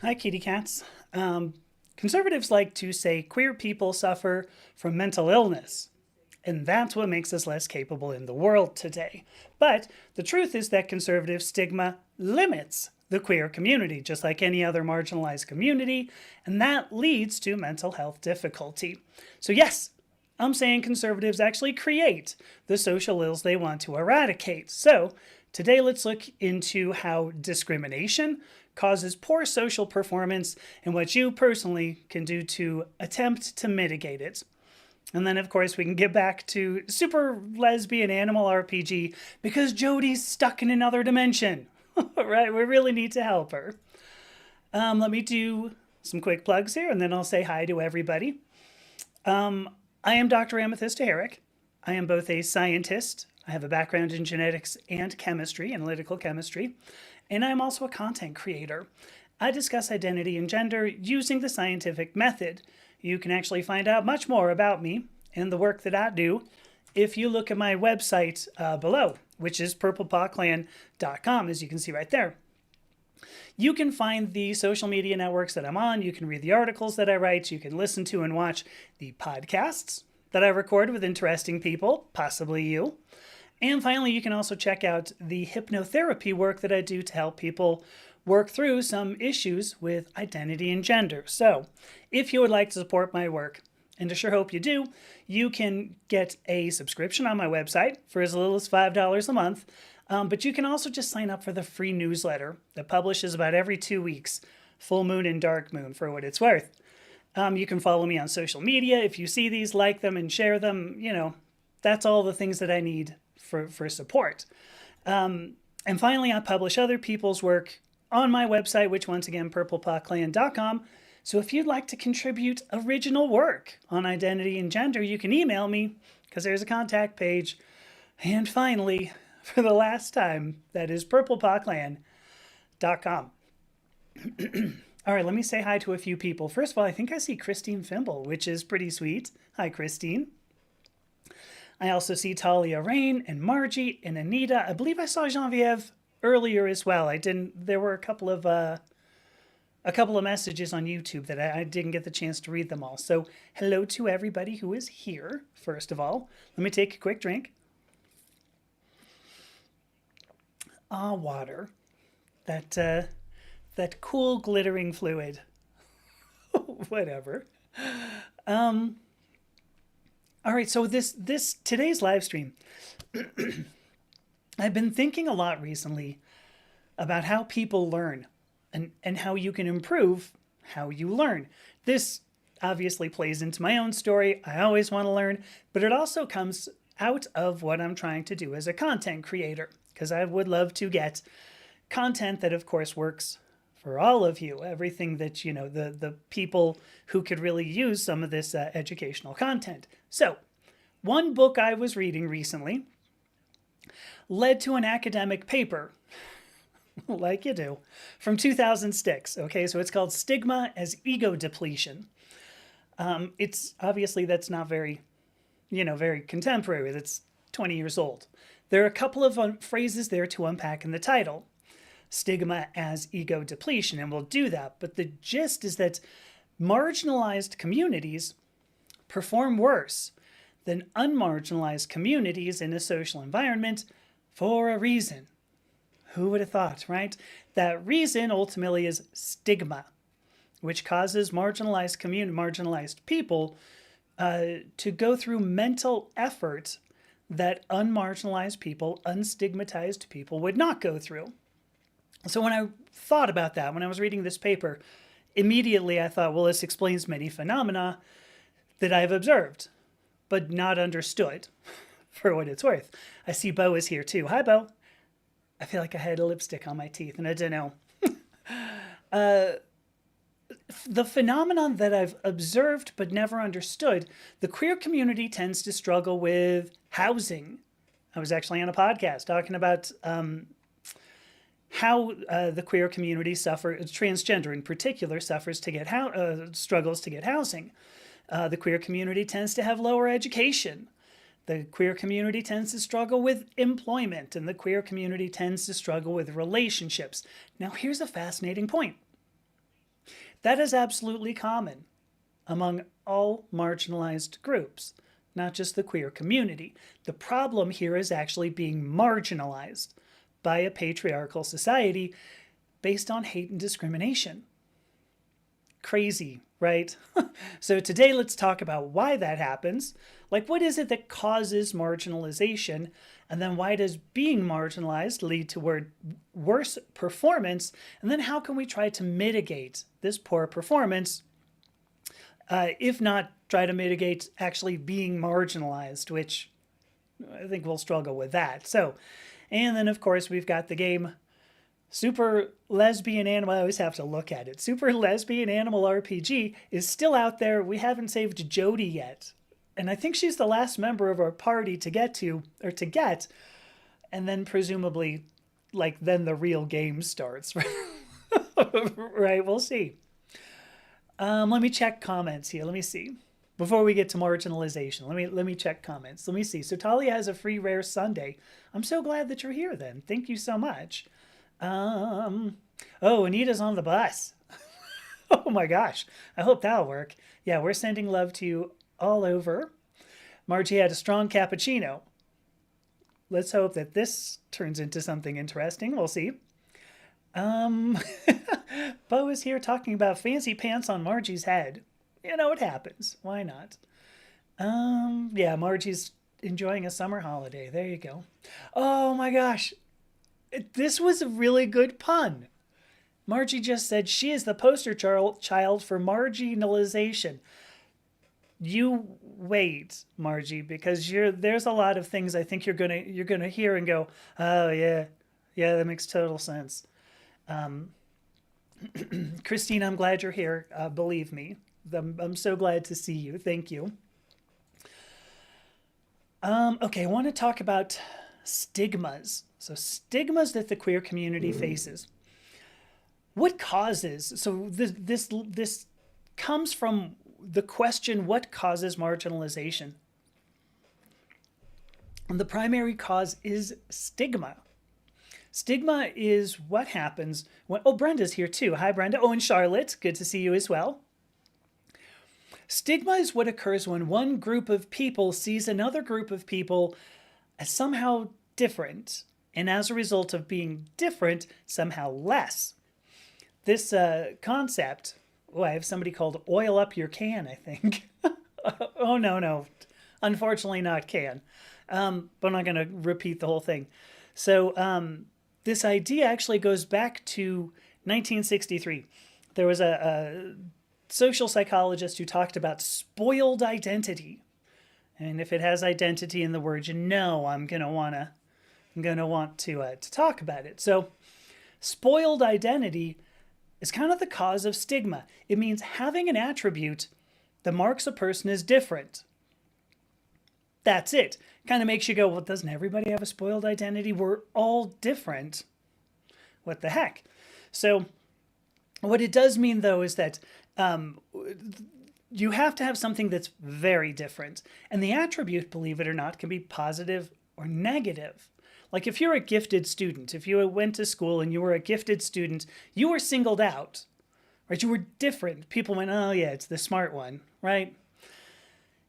Hi, kitty cats. Conservatives like to say queer people suffer from mental illness, and that's what makes us less capable in the world today. But the truth is that conservative stigma limits the queer community, just like any other marginalized community, and that leads to mental health difficulty. So, yes, I'm saying conservatives actually create the social ills they want to eradicate. So, today let's look into how discrimination causes poor social performance and what you personally can do to attempt to mitigate it. And then, of course, we can get back to Super Lesbian Animal RPG because Jodie's stuck in another dimension. Right? We really need to help her. Let me do some quick plugs here and then I'll say hi to everybody. I am Dr. Amethysta Herrick. I am both a scientist. I have a background in genetics and chemistry, analytical chemistry, and I'm also a content creator. I discuss identity and gender using the scientific method. You can actually find out much more about me and the work that I do if you look at my website below, which is purplepawclan.com, as you can see right there. You can find the social media networks that I'm on. You can read the articles that I write. You can listen to and watch the podcasts that I record with interesting people, possibly you. And finally, you can also check out the hypnotherapy work that I do to help people work through some issues with identity and gender. So if you would like to support my work, and I sure hope you do, you can get a subscription on my website for as little as $5 a month. But you can also just sign up for the free newsletter that publishes about every 2 weeks, full moon and dark moon for what it's worth. You can follow me on social media. If you see these, like them and share them. That's all the things that I need for support. And finally, I publish other people's work on my website, which once again, purplepawclan.com. So if you'd like to contribute original work on identity and gender, you can email me because there's a contact page. And finally, for the last time, that is purplepawclan.com. All right, let me say hi to a few people. First of all, I think I see Christine Fimble, which is pretty sweet. Hi, Christine. I also see Talia Rain and Margie and Anita. I believe I saw Genevieve earlier as well. There were a couple of messages on YouTube that I didn't get the chance to read them all. So hello to everybody who is here, first of all. Let me take a quick drink. Water. That cool glittering fluid. Whatever. All right, so today's live stream, I've been thinking a lot recently about how people learn and how you can improve how you learn. This obviously plays into my own story. I always want to learn, but it also comes out of what I'm trying to do as a content creator, because I would love to get content that, of course, works for all of you. Everything that, the people who could really use some of this educational content. So, one book I was reading recently led to an academic paper, like you do, from 2006. Okay, so it's called Stigma as Ego Depletion. It's obviously that's not very contemporary. That's 20 years old. There are a couple of phrases there to unpack in the title. Stigma as ego depletion, and we'll do that. But the gist is that marginalized communities perform worse than unmarginalized communities in a social environment for a reason. Who would have thought, right? That reason ultimately is stigma, which causes marginalized people to go through mental effort that unmarginalized people, unstigmatized people would not go through. So when I thought about that, when I was reading this paper, immediately I thought, well, this explains many phenomena that I've observed, but not understood, for what it's worth. I see Bo is here too. Hi, Bo. I feel like I had a lipstick on my teeth, and I don't know. The phenomenon that I've observed but never understood, the queer community tends to struggle with housing. I was actually on a podcast talking about how the queer community transgender in particular, struggles to get housing. The queer community tends to have lower education. The queer community tends to struggle with employment, and the queer community tends to struggle with relationships. Now, here's a fascinating point. That is absolutely common among all marginalized groups, not just the queer community. The problem here is actually being marginalized by a patriarchal society based on hate and discrimination. Crazy, right? So today let's talk about why that happens. Like, what is it that causes marginalization? And then why does being marginalized lead to worse performance? And then how can we try to mitigate this poor performance? If not try to mitigate actually being marginalized, which I think we'll struggle with that. So, and then of course we've got the game Super Lesbian Animal. I always have to look at it. Super Lesbian Animal RPG is still out there. We haven't saved Jodie yet. And I think she's the last member of our party to get. And then presumably, like, then the real game starts. Right, we'll see. Let me check comments here. Let me see. Before we get to marginalization, let me check comments. Let me see. So Talia has a free rare Sunday. I'm so glad that you're here then. Thank you so much. Oh, Anita's on the bus. Oh my gosh. I hope that'll work. Yeah, we're sending love to you all over. Margie had a strong cappuccino. Let's hope that this turns into something interesting. We'll see. Bo is here talking about fancy pants on Margie's head. You know, it happens. Why not? Yeah, Margie's enjoying a summer holiday. There you go. Oh my gosh. This was a really good pun. Margie just said she is the poster child for marginalization. You wait, Margie, because there's a lot of things I think you're gonna hear and go, oh yeah, that makes total sense. Christine, I'm glad you're here. Believe me, I'm so glad to see you. Thank you. Okay, I want to talk about stigmas. So stigmas that the queer community faces. What causes? So this comes from the question: what causes marginalization? And the primary cause is stigma. Stigma is what happens when. Oh, Brenda's here too. Hi, Brenda. Oh, and Charlotte. Good to see you as well. Stigma is what occurs when one group of people sees another group of people as somehow different, and as a result of being different, somehow less. This concept, I have somebody called oil up your can, I think. Oh, no. Unfortunately, not can. But I'm not going to repeat the whole thing. So this idea actually goes back to 1963. There was a social psychologist who talked about spoiled identity. And if it has identity in the word, you know I'm going to want to talk about it. So spoiled identity is kind of the cause of stigma. It means having an attribute that marks a person as different. That's it. Kind of makes you go, well, doesn't everybody have a spoiled identity? We're all different. What the heck? So what it does mean, though, is that you have to have something that's very different. And the attribute, believe it or not, can be positive or negative. Like if you're a gifted student, if you went to school and you were a gifted student, you were singled out, right? You were different. People went, oh yeah, it's the smart one, right?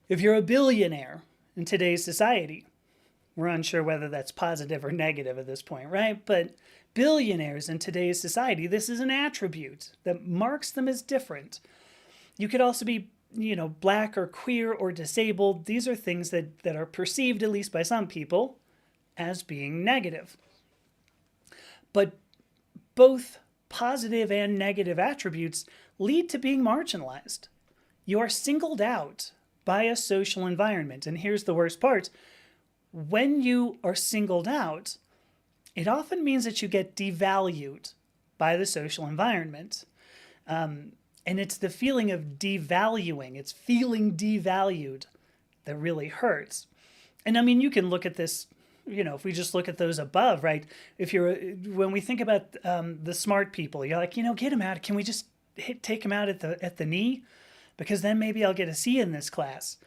If you're a billionaire in today's society, we're unsure whether that's positive or negative at this point, right? But billionaires in today's society, this is an attribute that marks them as different. You could also be, black or queer or disabled. These are things that are perceived, at least by some people, as being negative. But both positive and negative attributes lead to being marginalized. You are singled out by a social environment. And here's the worst part. When you are singled out, it often means that you get devalued by the social environment. And it's the feeling of devaluing, it's feeling devalued that really hurts. And I mean, you can look at this, if we just look at those above, right? When we think about the smart people, you're like, get them out. Can we just take them out at the knee? Because then maybe I'll get a C in this class.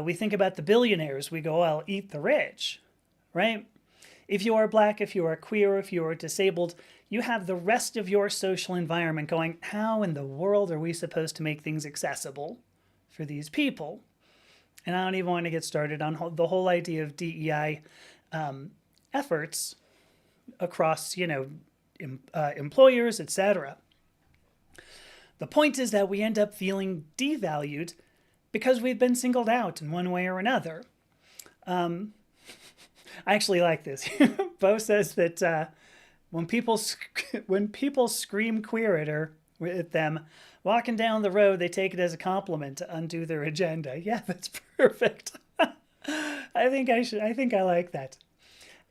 We think about the billionaires. We go, I'll eat the rich, right? If you are black, if you are queer, if you are disabled, you have the rest of your social environment going, how in the world are we supposed to make things accessible for these people? And I don't even want to get started on the whole idea of DEI efforts across, employers, etc. The point is that we end up feeling devalued because we've been singled out in one way or another. I actually like this. Bo says that when people scream queer at them walking down the road, they take it as a compliment to undo their agenda. Yeah, that's perfect. I think I like that.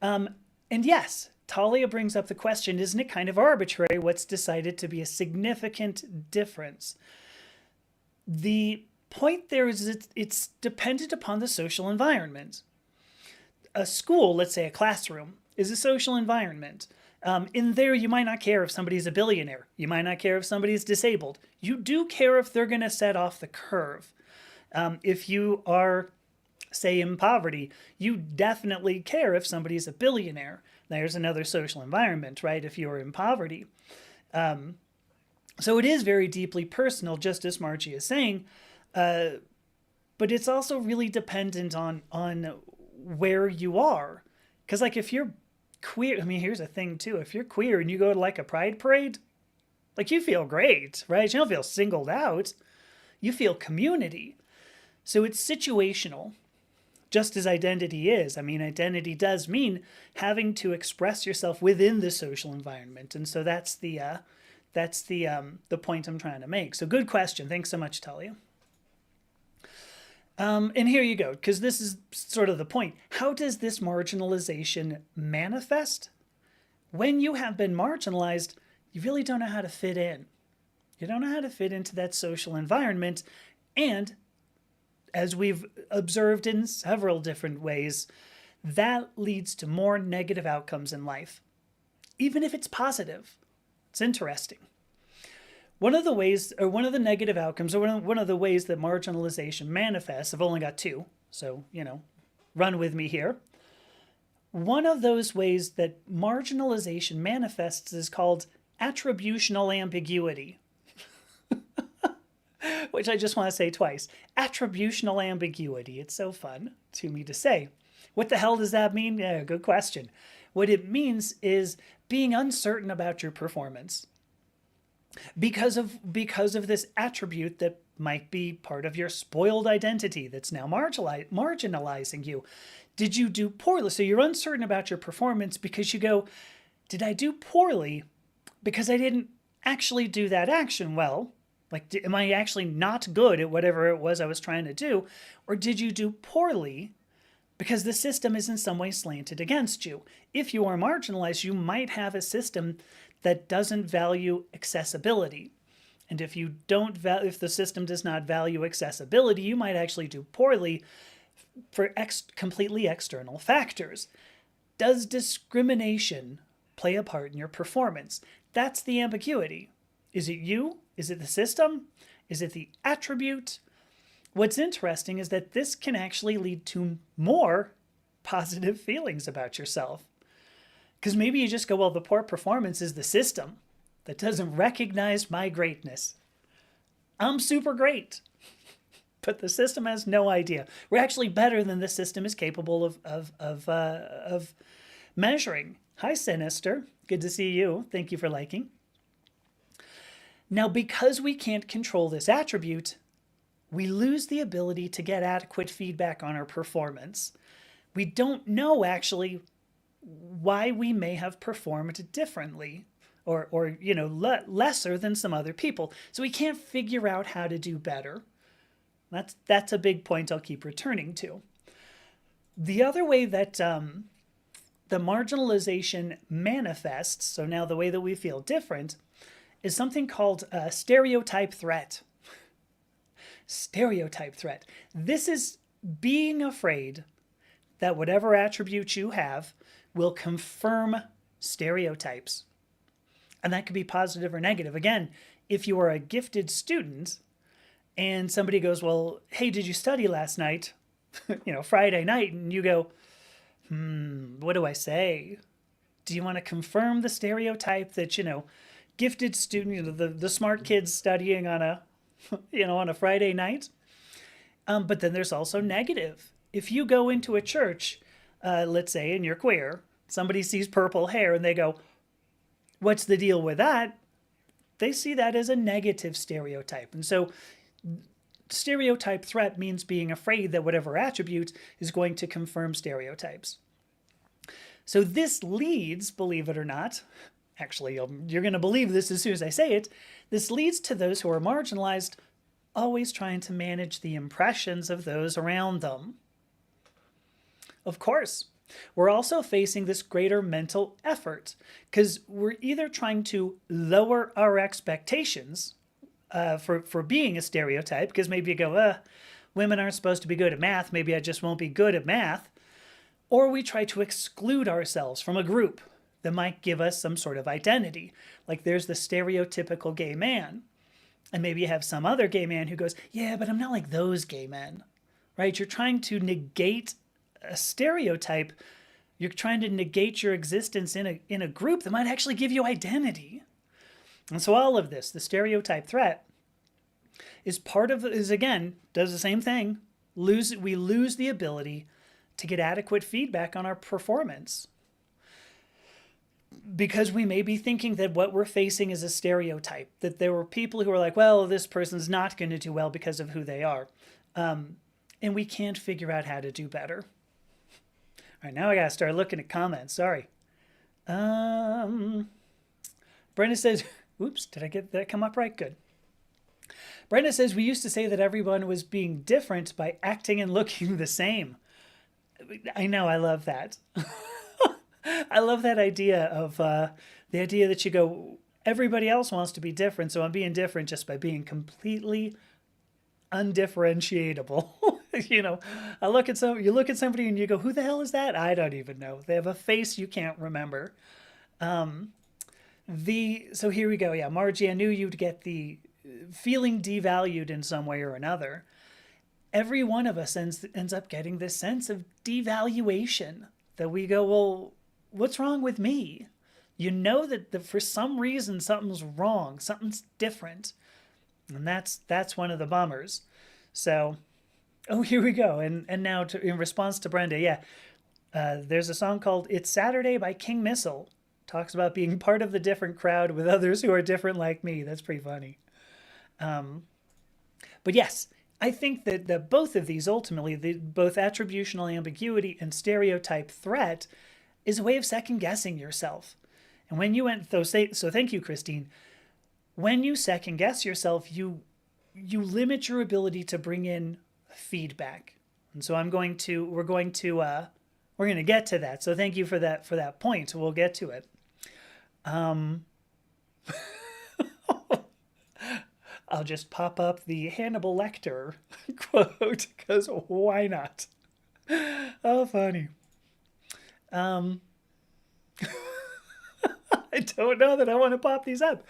And yes, Talia brings up the question, isn't it kind of arbitrary what's decided to be a significant difference? The point there is it's dependent upon the social environment. A school, let's say a classroom, is a social environment. In there, you might not care if somebody's a billionaire. You might not care if somebody's disabled. You do care if they're going to set off the curve. If you are, say, in poverty, you definitely care if somebody's a billionaire. There's another social environment, right? If you're in poverty. So it is very deeply personal, just as Margie is saying. But it's also really dependent on where you are. Because, like, if you're queer, I mean, here's a thing, too. If you're queer and you go to, like, a pride parade, like, you feel great, right? You don't feel singled out. You feel community. So it's situational, just as identity is. I mean, identity does mean having to express yourself within the social environment. And so that's the point I'm trying to make. So good question. Thanks so much, Talia. And here you go, because this is sort of the point. How does this marginalization manifest? When you have been marginalized, you really don't know how to fit in. You don't know how to fit into that social environment. And as we've observed in several different ways, that leads to more negative outcomes in life, even if it's positive. It's interesting. One of the negative outcomes, or one of the ways that marginalization manifests, I've only got two, so, run with me here. One of those ways that marginalization manifests is called attributional ambiguity, which I just want to say twice. Attributional ambiguity. It's so fun to me to say. What the hell does that mean? Yeah, good question. What it means is being uncertain about your performance. Because of this attribute that might be part of your spoiled identity that's now marginalizing you. Did you do poorly? So you're uncertain about your performance because you go, did I do poorly because I didn't actually do that action well? Like, am I actually not good at whatever it was I was trying to do? Or did you do poorly because the system is in some way slanted against you? If you are marginalized, you might have a system that doesn't value accessibility. And if the system does not value accessibility, you might actually do poorly for completely external factors. Does discrimination play a part in your performance? That's the ambiguity. Is it you? Is it the system? Is it the attribute? What's interesting is that this can actually lead to more positive feelings about yourself. Because maybe you just go, well, the poor performance is the system that doesn't recognize my greatness. I'm super great. But the system has no idea. We're actually better than the system is capable of measuring. Hi, Sinister. Good to see you. Thank you for liking. Now, because we can't control this attribute, we lose the ability to get adequate feedback on our performance. We don't know, actually, why we may have performed differently or lesser than some other people. So we can't figure out how to do better. That's a big point I'll keep returning to. The other way that the marginalization manifests, so now the way that we feel different, is something called a stereotype threat. Stereotype threat. This is being afraid that whatever attribute you have will confirm stereotypes. And that could be positive or negative. Again, if you are a gifted student and somebody goes, well, hey, did you study last night? Friday night, and you go, what do I say? Do you want to confirm the stereotype that, gifted student, the smart kids studying on a, on a Friday night? But then there's also negative. If you go into a church, let's say, and you're queer, somebody sees purple hair and they go, what's the deal with that? They see that as a negative stereotype. And so stereotype threat means being afraid that whatever attribute is going to confirm stereotypes. So this leads, believe it or not, actually, you're going to believe this as soon as I say it, this leads to those who are marginalized always trying to manage the impressions of those around them. Of course, we're also facing this greater mental effort because we're either trying to lower our expectations for being a stereotype, because maybe you go, women aren't supposed to be good at math, maybe I just won't be good at math, or we try to exclude ourselves from a group that might give us some sort of identity. Like there's the stereotypical gay man, and maybe you have some other gay man who goes, yeah, but I'm not like those gay men, right? You're trying to negate a stereotype. You're trying to negate your existence in a group that might actually give you identity. And so all of this, the stereotype threat, is again, does the same thing. We lose the ability to get adequate feedback on our performance, because we may be thinking that what we're facing is a stereotype, that there were people who are like, well, this person's not going to do well because of who they are. And we can't figure out how to do better. All right, now I got to start looking at comments. Sorry. Brenda says, oops, did I get that come up right? Good. Brenda says, we used to say that everyone was being different by acting and looking the same. I know, I love that. I love that idea of the idea that you go, everybody else wants to be different, so I'm being different just by being completely undifferentiatable. I look at you look at somebody and you go, who the hell is that? I don't even know. They have a face you can't remember. So here we go. Yeah, Margie, I knew you'd get the feeling devalued in some way or another. Every one of us ends up getting this sense of devaluation, that we go, well, what's wrong with me? You know that for some reason something's wrong, something's different. And that's one of the bummers. So, here we go. And now in response to Brenda, yeah, there's a song called It's Saturday by King Missile. Talks about being part of the different crowd with others who are different like me. That's pretty funny. But yes, I think that both of these ultimately, both attributional ambiguity and stereotype threat, is a way of second guessing yourself. And when you went, so thank you, Christine. When you second guess yourself, you limit your ability to bring in feedback. And so we're going to get to that. So thank you for that point. We'll get to it. I'll just pop up the Hannibal Lecter quote, because why not? Oh, funny. I don't know that I want to pop these up.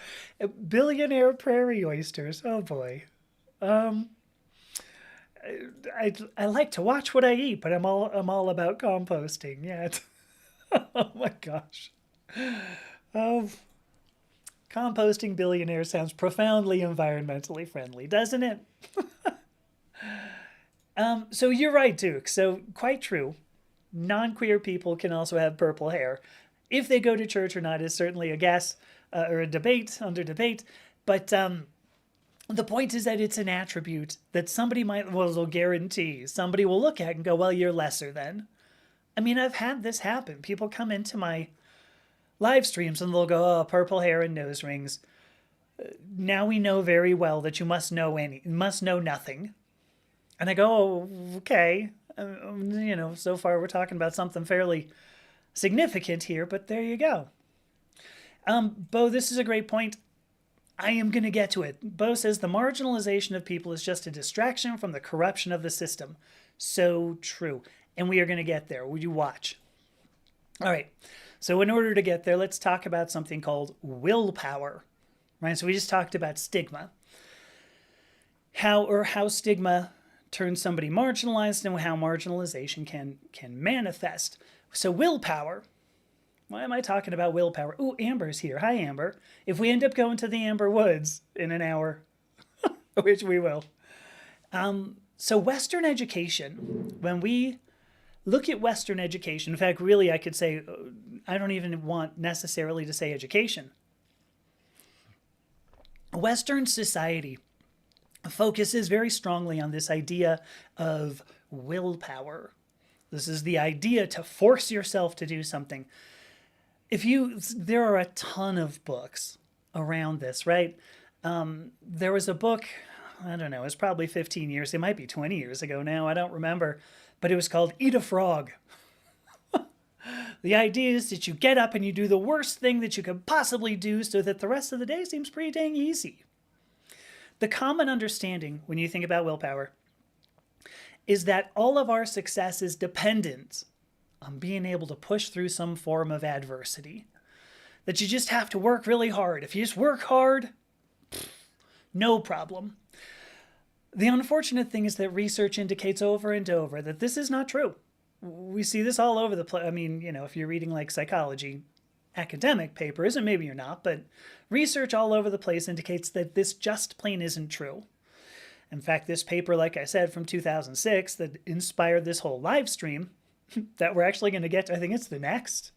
Billionaire prairie oysters. Oh boy. I like to watch what I eat, but I'm all about composting. Yeah. Oh my gosh. Oh, composting billionaire sounds profoundly environmentally friendly, doesn't it? So you're right, Duke. So quite true. Non-queer people can also have purple hair. If they go to church or not is certainly a guess or a debate, under debate. But the point is that it's an attribute that somebody will guarantee. Somebody will look at and go, well, you're lesser than. I mean, I've had this happen. People come into my live streams and they'll go, oh, purple hair and nose rings. Now we know very well that you must know nothing. And I go, oh, okay. So far we're talking about something fairly significant here, but there you go. Bo, this is a great point. I am going to get to it. Bo says the marginalization of people is just a distraction from the corruption of the system. So true. And we are going to get there. Would you watch? All right. So in order to get there, let's talk about something called willpower. Right? So we just talked about stigma. How stigma turns somebody marginalized and how marginalization can manifest. So willpower. Why am I talking about willpower? Ooh, Amber's here. Hi, Amber. If we end up going to the Amber Woods in an hour, which we will. So Western education, when we look at Western education, in fact, really, I could say, I don't even want necessarily to say education. Western society focuses very strongly on this idea of willpower. This is the idea to force yourself to do something. There are a ton of books around this, right? There was a book, I don't know, it was probably 15 years, it might be 20 years ago now, I don't remember, but it was called Eat a Frog. The idea is that you get up and you do the worst thing that you could possibly do so that the rest of the day seems pretty dang easy. The common understanding when you think about willpower is that all of our success is dependent on being able to push through some form of adversity. That you just have to work really hard. If you just work hard, no problem. The unfortunate thing is that research indicates over and over that this is not true. We see this all over the place. I mean, if you're reading like psychology academic papers, and maybe you're not, but research all over the place indicates that this just plain isn't true. In fact, this paper, like I said, from 2006 that inspired this whole live stream that we're actually going to get to, I think it's the next.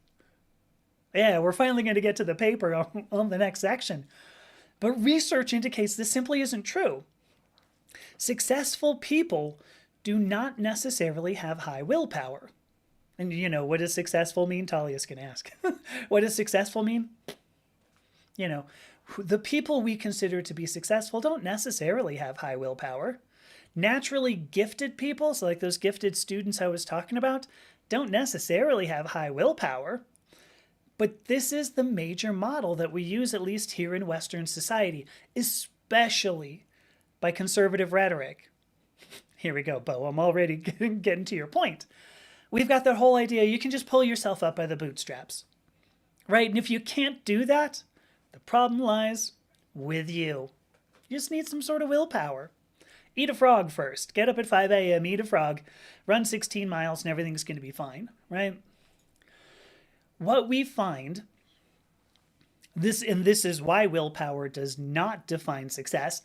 Yeah, we're finally going to get to the paper on the next section. But research indicates this simply isn't true. Successful people do not necessarily have high willpower. And what does successful mean? Talia's going to ask. What does successful mean? The people we consider to be successful don't necessarily have high willpower. Naturally gifted people, so like those gifted students I was talking about, don't necessarily have high willpower. But this is the major model that we use, at least here in Western society, especially by conservative rhetoric. Here we go, Bo. I'm already getting to your point. We've got that whole idea you can just pull yourself up by the bootstraps, right? And if you can't do that, the problem lies with you. You just need some sort of willpower. Eat a frog first. Get up at 5 a.m., eat a frog, run 16 miles, and everything's going to be fine, right? What we find, this is why willpower does not define success.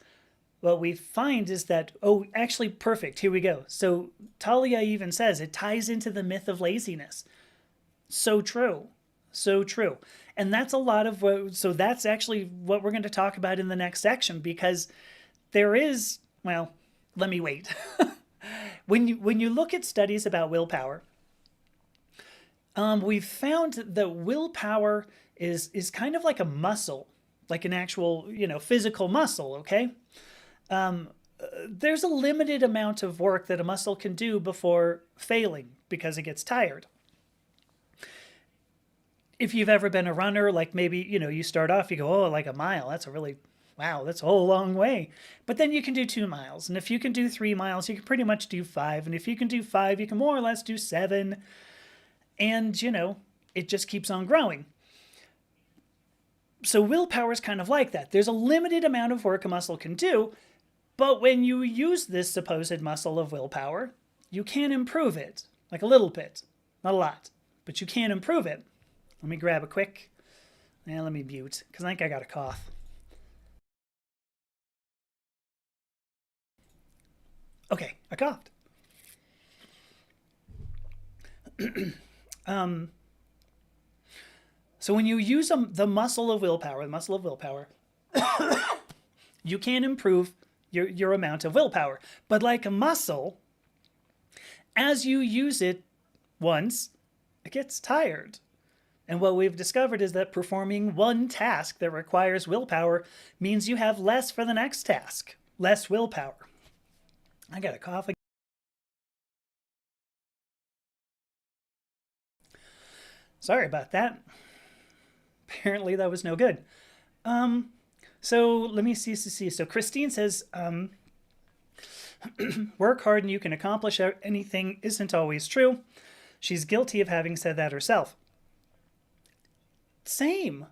What we find is that, actually perfect, here we go. So Talia even says it ties into the myth of laziness. So true. So true. And that's a lot of so that's actually what we're going to talk about in the next section, because there is, well, let me wait. When you look at studies about willpower, we've found that willpower is kind of like a muscle, like an actual, physical muscle, okay? There's a limited amount of work that a muscle can do before failing because it gets tired. If you've ever been a runner, like maybe, you start off, you go, like a mile, that's a whole long way. But then you can do 2 miles. And if you can do 3 miles, you can pretty much do 5. And if you can do 5, you can more or less do 7. And, it just keeps on growing. So willpower is kind of like that. There's a limited amount of work a muscle can do, but when you use this supposed muscle of willpower, you can improve it, like a little bit, not a lot, but you can improve it. Let me grab a quick, let me mute, because I think I got a cough. Okay, I coughed. So when you use the muscle of willpower, you can improve your amount of willpower. But like a muscle, as you use it once, it gets tired. And what we've discovered is that performing one task that requires willpower means you have less for the next task, less willpower. I got a cough again. Sorry about that. Apparently that was no good. So let me see. So Christine says, work hard and you can accomplish anything isn't always true. She's guilty of having said that herself. Same.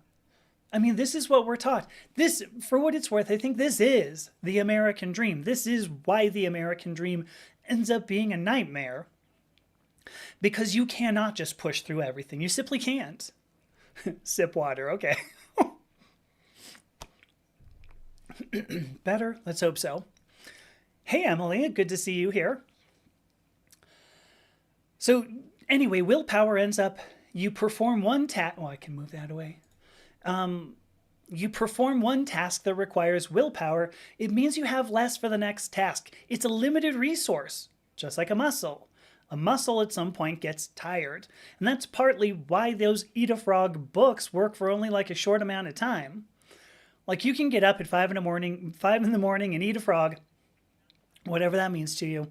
I mean, this is what we're taught. This, for what it's worth, I think this is the American dream. This is why the American dream ends up being a nightmare. Because you cannot just push through everything. You simply can't. Sip water. Okay. Better? Let's hope so. Hey, Emily. Good to see you here. So, anyway, willpower ends up, you perform one task. Oh, I can move that away. You perform one task that requires willpower. It means you have less for the next task. It's a limited resource, just like a muscle. A muscle at some point gets tired. And that's partly why those Eat a Frog books work for only like a short amount of time. Like you can get up at 5 in the morning and eat a frog, whatever that means to you,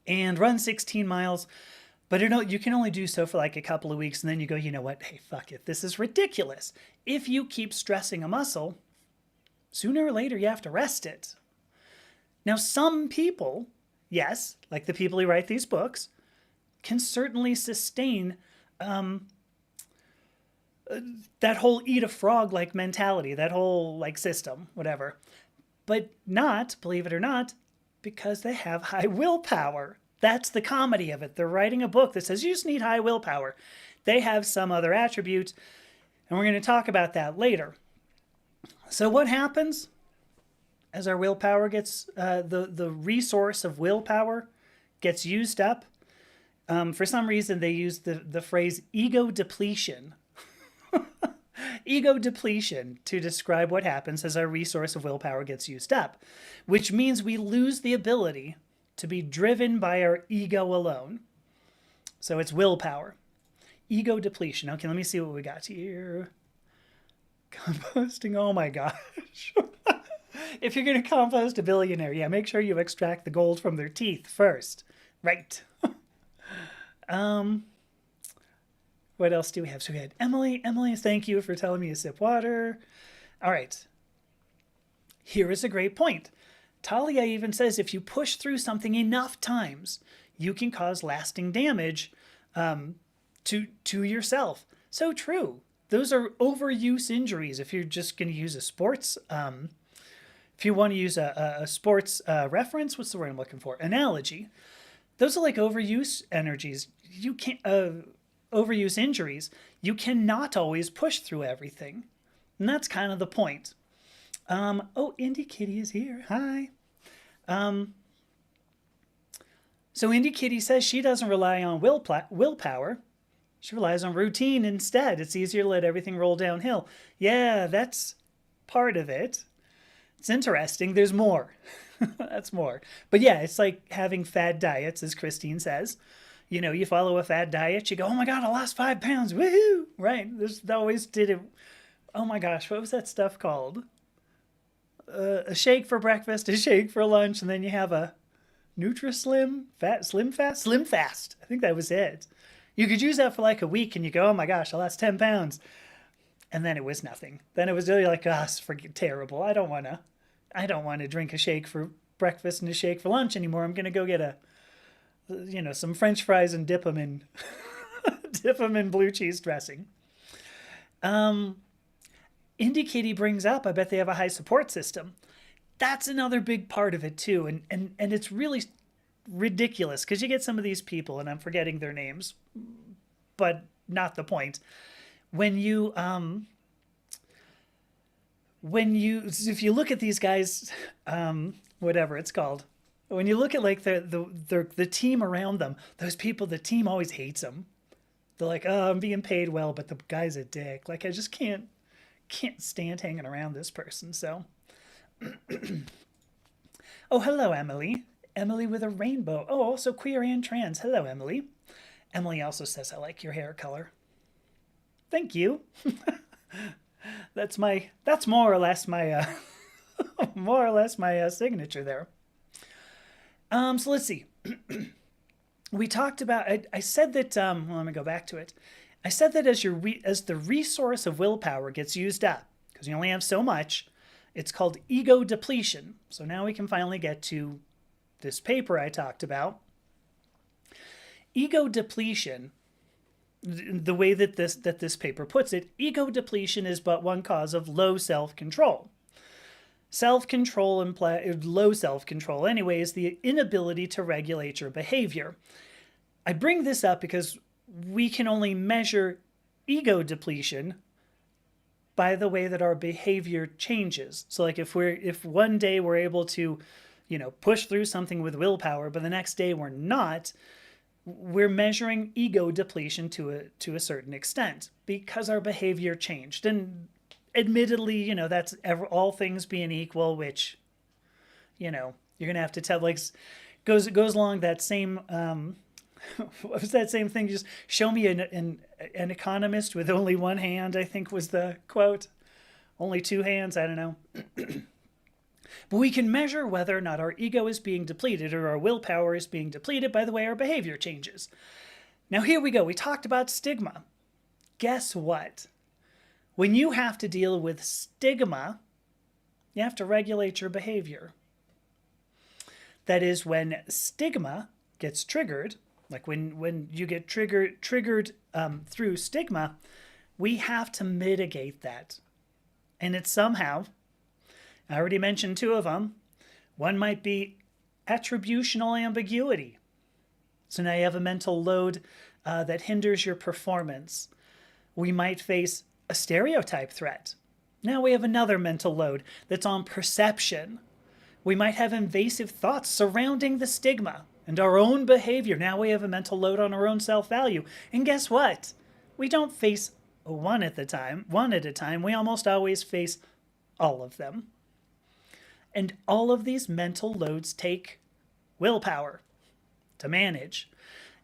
and run 16 miles. But you can only do so for like a couple of weeks, and then you go, you know what? Hey, fuck it. This is ridiculous. If you keep stressing a muscle, sooner or later you have to rest it. Now, some people, yes, like the people who write these books, can certainly sustain that whole eat a frog like mentality, that whole like system, whatever. But not, believe it or not, because they have high willpower. That's the comedy of it. They're writing a book that says you just need high willpower. They have some other attribute, and we're going to talk about that later. So what happens as our willpower gets, the resource of willpower gets used up? For some reason, they use the phrase ego depletion. Ego depletion to describe what happens as our resource of willpower gets used up, which means we lose the ability to be driven by our ego alone. So it's willpower. Ego depletion. Okay, let me see what we got here. Composting. Oh my gosh. If you're going to compost a billionaire, yeah, make sure you extract the gold from their teeth first. Right. What else do we have? So we had Emily. Emily, thank you for telling me to sip water. All right. Here is a great point. Talia even says if you push through something enough times, you can cause lasting damage to yourself. So true. Those are overuse injuries. If you're just going to use a sports, if you want to use a sports reference, what's the word I'm looking for? Analogy. Those are like overuse energies. You can't overuse injuries. You cannot always push through everything, and that's kind of the point. Oh, Indie Kitty is here. Hi. So Indie Kitty says she doesn't rely on willpower. She relies on routine instead. It's easier to let everything roll downhill. Yeah, that's part of it. It's interesting. There's more. That's more. But yeah, it's like having fad diets, as Christine says. You know, you follow a fad diet, you go, oh my God, I lost 5 pounds. Woohoo! Right? They always did it. Oh my gosh, what was that stuff called? A shake for breakfast, a shake for lunch, and then you have a Nutri-Slim, Slim Fast. I think that was it. You could use that for like a week and you go, oh my gosh, I lost 10 pounds. And then it was nothing. Then it was really like, ah, it's terrible. I don't want to drink a shake for breakfast and a shake for lunch anymore. I'm going to go get some French fries and dip them in blue cheese dressing. Indie Kitty brings up, I bet they have a high support system. That's another big part of it too. And it's really ridiculous because you get some of these people, and I'm forgetting their names, but not the point. If you look at these guys, whatever it's called, when you look at like the team around them, those people, the team always hates them. They're like, oh, I'm being paid well, but the guy's a dick. Like, I just can't stand hanging around this person. So, oh, hello, Emily. Emily with a rainbow. Oh, also queer and trans. Hello, Emily. Emily also says, I like your hair color. Thank you. That's more or less my signature there. So let's see. We talked about, I said that, well, let me go back to it. I said that as the resource of willpower gets used up, because you only have so much, it's called ego depletion. So now we can finally get to this paper I talked about. Ego depletion, the way that this paper puts it, ego depletion is but one cause of low self-control. Low self-control anyway, is the inability to regulate your behavior. I bring this up because we can only measure ego depletion by the way that our behavior changes. So like if one day we're able to, push through something with willpower, but the next day we're not, we're measuring ego depletion to a certain extent because our behavior changed. And admittedly, that's all things being equal, which, you're gonna have to tell, like, goes along that same what was that same thing? Just show me an economist with only one hand, I think was the quote. Only two hands, I don't know. But we can measure whether or not our ego is being depleted or our willpower is being depleted by the way our behavior changes. Now, here we go. We talked about stigma. Guess what? When you have to deal with stigma, you have to regulate your behavior. That is, when stigma gets triggered, like when you get triggered through stigma, we have to mitigate that. And it's somehow, I already mentioned two of them. One might be attributional ambiguity. So now you have a mental load that hinders your performance. We might face a stereotype threat. Now we have another mental load that's on perception. We might have invasive thoughts surrounding the stigma and our own behavior. Now we have a mental load on our own self-value. And guess what? We don't face one at a time. We almost always face all of them. And all of these mental loads take willpower to manage.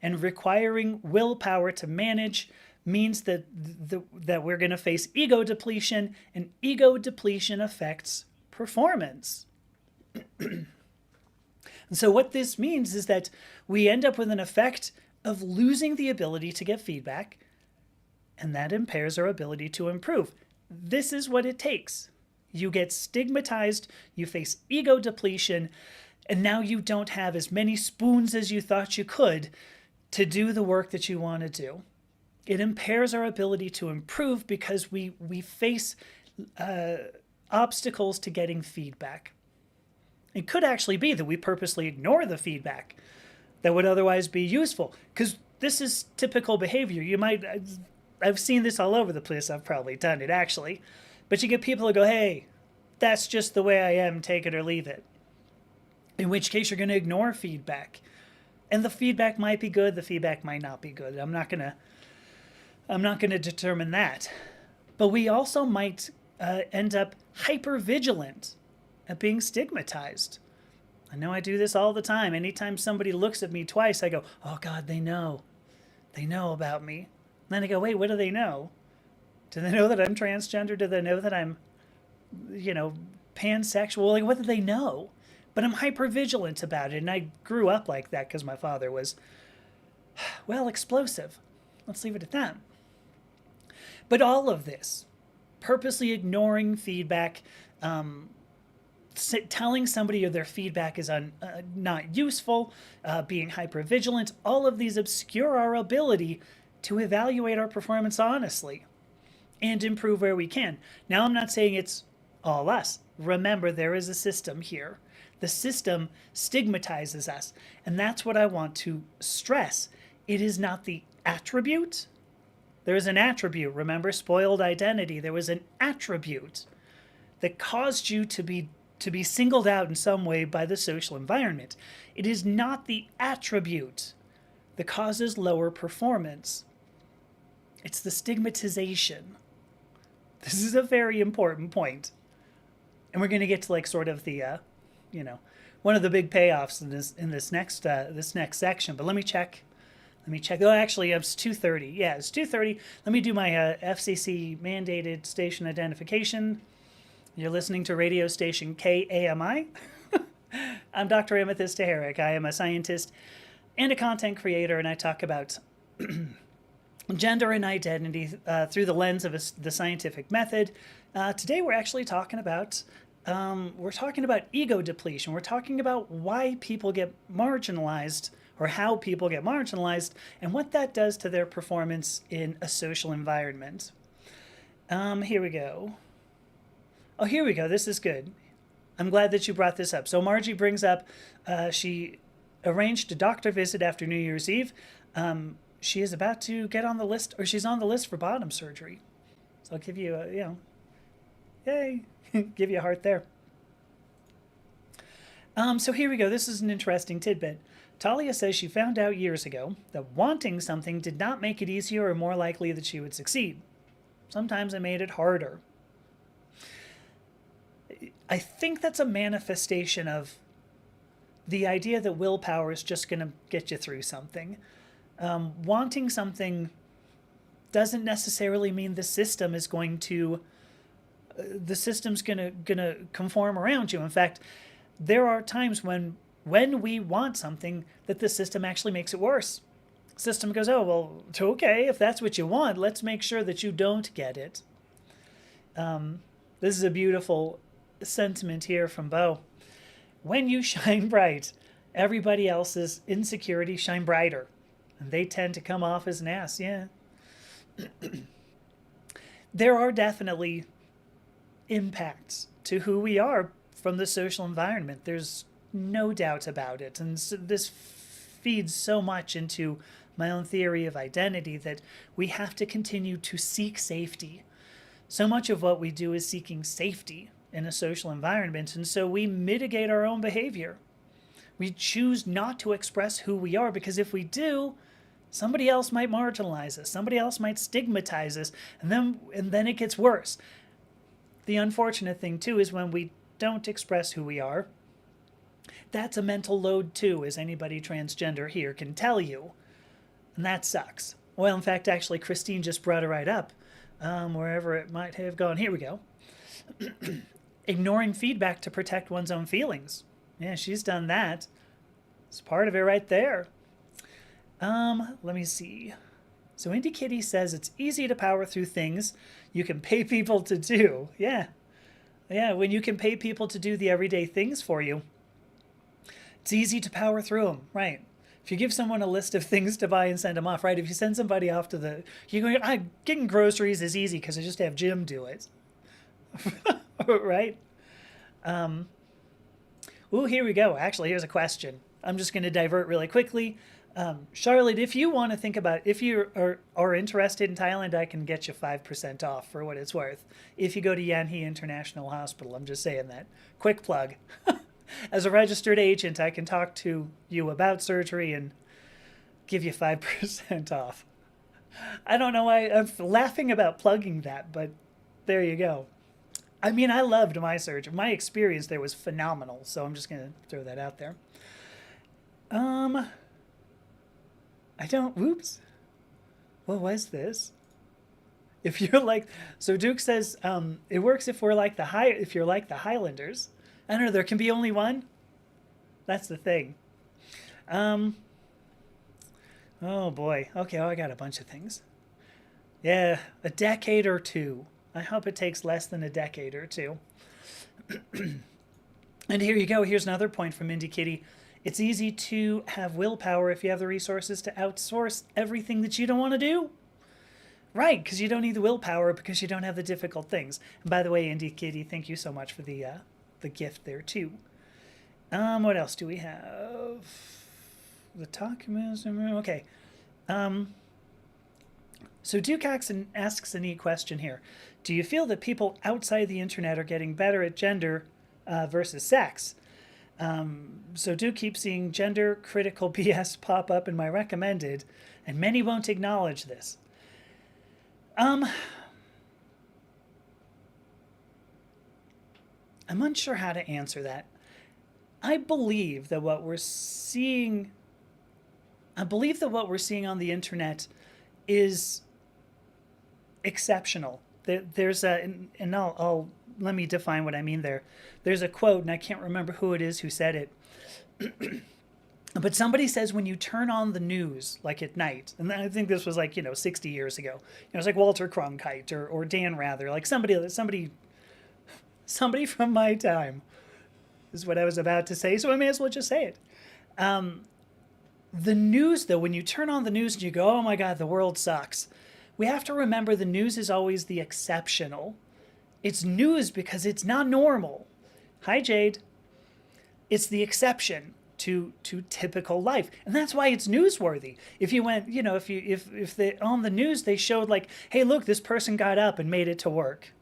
And requiring willpower to manage means that that we're going to face ego depletion, and ego depletion affects performance. And so what this means is that we end up with an effect of losing the ability to get feedback, and that impairs our ability to improve. This is what it takes. You get stigmatized, you face ego depletion, and now you don't have as many spoons as you thought you could to do the work that you want to do. It impairs our ability to improve because we face obstacles to getting feedback. It could actually be that we purposely ignore the feedback that would otherwise be useful, because this is typical behavior. I've seen this all over the place. I've probably done it actually. But you get people who go, hey, that's just the way I am, take it or leave it. In which case you're going to ignore feedback. And the feedback might be good, the feedback might not be good. I'm not going to determine that. But we also might end up hyper-vigilant at being stigmatized. I know I do this all the time. Anytime somebody looks at me twice, I go, oh God, they know. They know about me. And then I go, wait, what do they know? Do they know that I'm transgender? Do they know that I'm, pansexual? Like, what do they know? But I'm hypervigilant about it. And I grew up like that because my father was, explosive. Let's leave it at that. But all of this, purposely ignoring feedback, telling somebody their feedback is not useful, being hypervigilant, all of these obscure our ability to evaluate our performance honestly and improve where we can. Now, I'm not saying it's all us. Remember, there is a system here. The system stigmatizes us. And that's what I want to stress. It is not the attribute. There is an attribute. Remember, spoiled identity. There was an attribute that caused you to be singled out in some way by the social environment. It is not the attribute that causes lower performance. It's the stigmatization. This is a very important point. And we're going to get to the one of the big payoffs in this next section. But let me check. Oh, actually, it's 2:30. Yeah, it's 2:30. Let me do my FCC mandated station identification. You're listening to radio station KAMI. I'm Dr. Amethysta Herrick. I am a scientist and a content creator, and I talk about gender and identity through the lens of the scientific method. Today we're actually talking about ego depletion. We're talking about why people get marginalized, or how people get marginalized, and what that does to their performance in a social environment. Here we go. Oh, here we go. This is good. I'm glad that you brought this up. So Margie brings up she arranged a doctor visit after New Year's Eve. she is about to get on the list, or she's on the list for bottom surgery. So I'll give you a, yay, give you a heart there. So here we go. This is an interesting tidbit. Talia says she found out years ago that wanting something did not make it easier or more likely that she would succeed. Sometimes it made it harder. I think that's a manifestation of the idea that willpower is just going to get you through something. Wanting something doesn't necessarily mean the system is going to, the system's gonna conform around you. In fact, there are times when we want something that the system actually makes it worse. The system goes, oh, well, okay, if that's what you want, let's make sure that you don't get it. This is a beautiful sentiment here from Bo. When you shine bright, everybody else's insecurities shine brighter. And they tend to come off as an ass, yeah. There are definitely impacts to who we are from the social environment. There's no doubt about it. And so this feeds so much into my own theory of identity that we have to continue to seek safety. So much of what we do is seeking safety in a social environment, and so we mitigate our own behavior. We choose not to express who we are, because if we do, somebody else might marginalize us, somebody else might stigmatize us, and then it gets worse. The unfortunate thing too is when we don't express who we are, that's a mental load too, as anybody transgender here can tell you, and that sucks. Well, in fact, actually, Christine just brought it right up, wherever it might have gone. Here we go. Ignoring feedback to protect one's own feelings. Yeah, she's done that. It's part of it right there. Let me see. So Indie Kitty says it's easy to power through things you can pay people to do. Yeah. Yeah, when you can pay people to do the everyday things for you, it's easy to power through them, right? If you give someone a list of things to buy and send them off, right? If you send somebody off to the, getting groceries is easy because I just have Jim do it. Right? Ooh, here we go. Actually, here's a question. I'm just going to divert really quickly. Charlotte, if you want to think about, if you are interested in Thailand, I can get you 5% off for what it's worth. If you go to Yanhee International Hospital, I'm just saying that. Quick plug. As a registered agent, I can talk to you about surgery and give you 5% off. I don't know why I'm laughing about plugging that, but there you go. I mean, I loved my surgery. My experience there was phenomenal, so I'm just going to throw that out there. Whoops. What was this? If you're like, so Duke says, it works if you're like the Highlanders. I don't know, there can be only one. That's the thing. Oh boy. Okay, I got a bunch of things. Yeah, a decade or two. I hope it takes less than a decade or two. And here you go. Here's another point from Indie Kitty. It's easy to have willpower if you have the resources to outsource everything that you don't want to do. Right, because you don't need the willpower because you don't have the difficult things. And by the way, Indie Kitty, thank you so much for the gift there too. What else do we have? The documentation. Okay. So Duke asks a neat question here. Do you feel that people outside the internet are getting better at gender versus sex? So Duke keeps seeing gender critical BS pop up in my recommended, and many won't acknowledge this. I'm unsure how to answer that. I believe that what we're seeing on the internet is exceptional. There's let me define what I mean there. There's a quote, and I can't remember who it is who said it. But somebody says when you turn on the news, like at night, and I think this was 60 years ago. It was like Walter Cronkite or Dan Rather, like somebody from my time is what I was about to say, so I may as well just say it. The news, though, when you turn on the news and you go, oh my God, the world sucks, we have to remember the news is always the exceptional. It's news because it's not normal. Hi, Jade. It's the exception. to typical life. And that's why it's newsworthy. If you went, if they on the news they showed like, hey, look, this person got up and made it to work.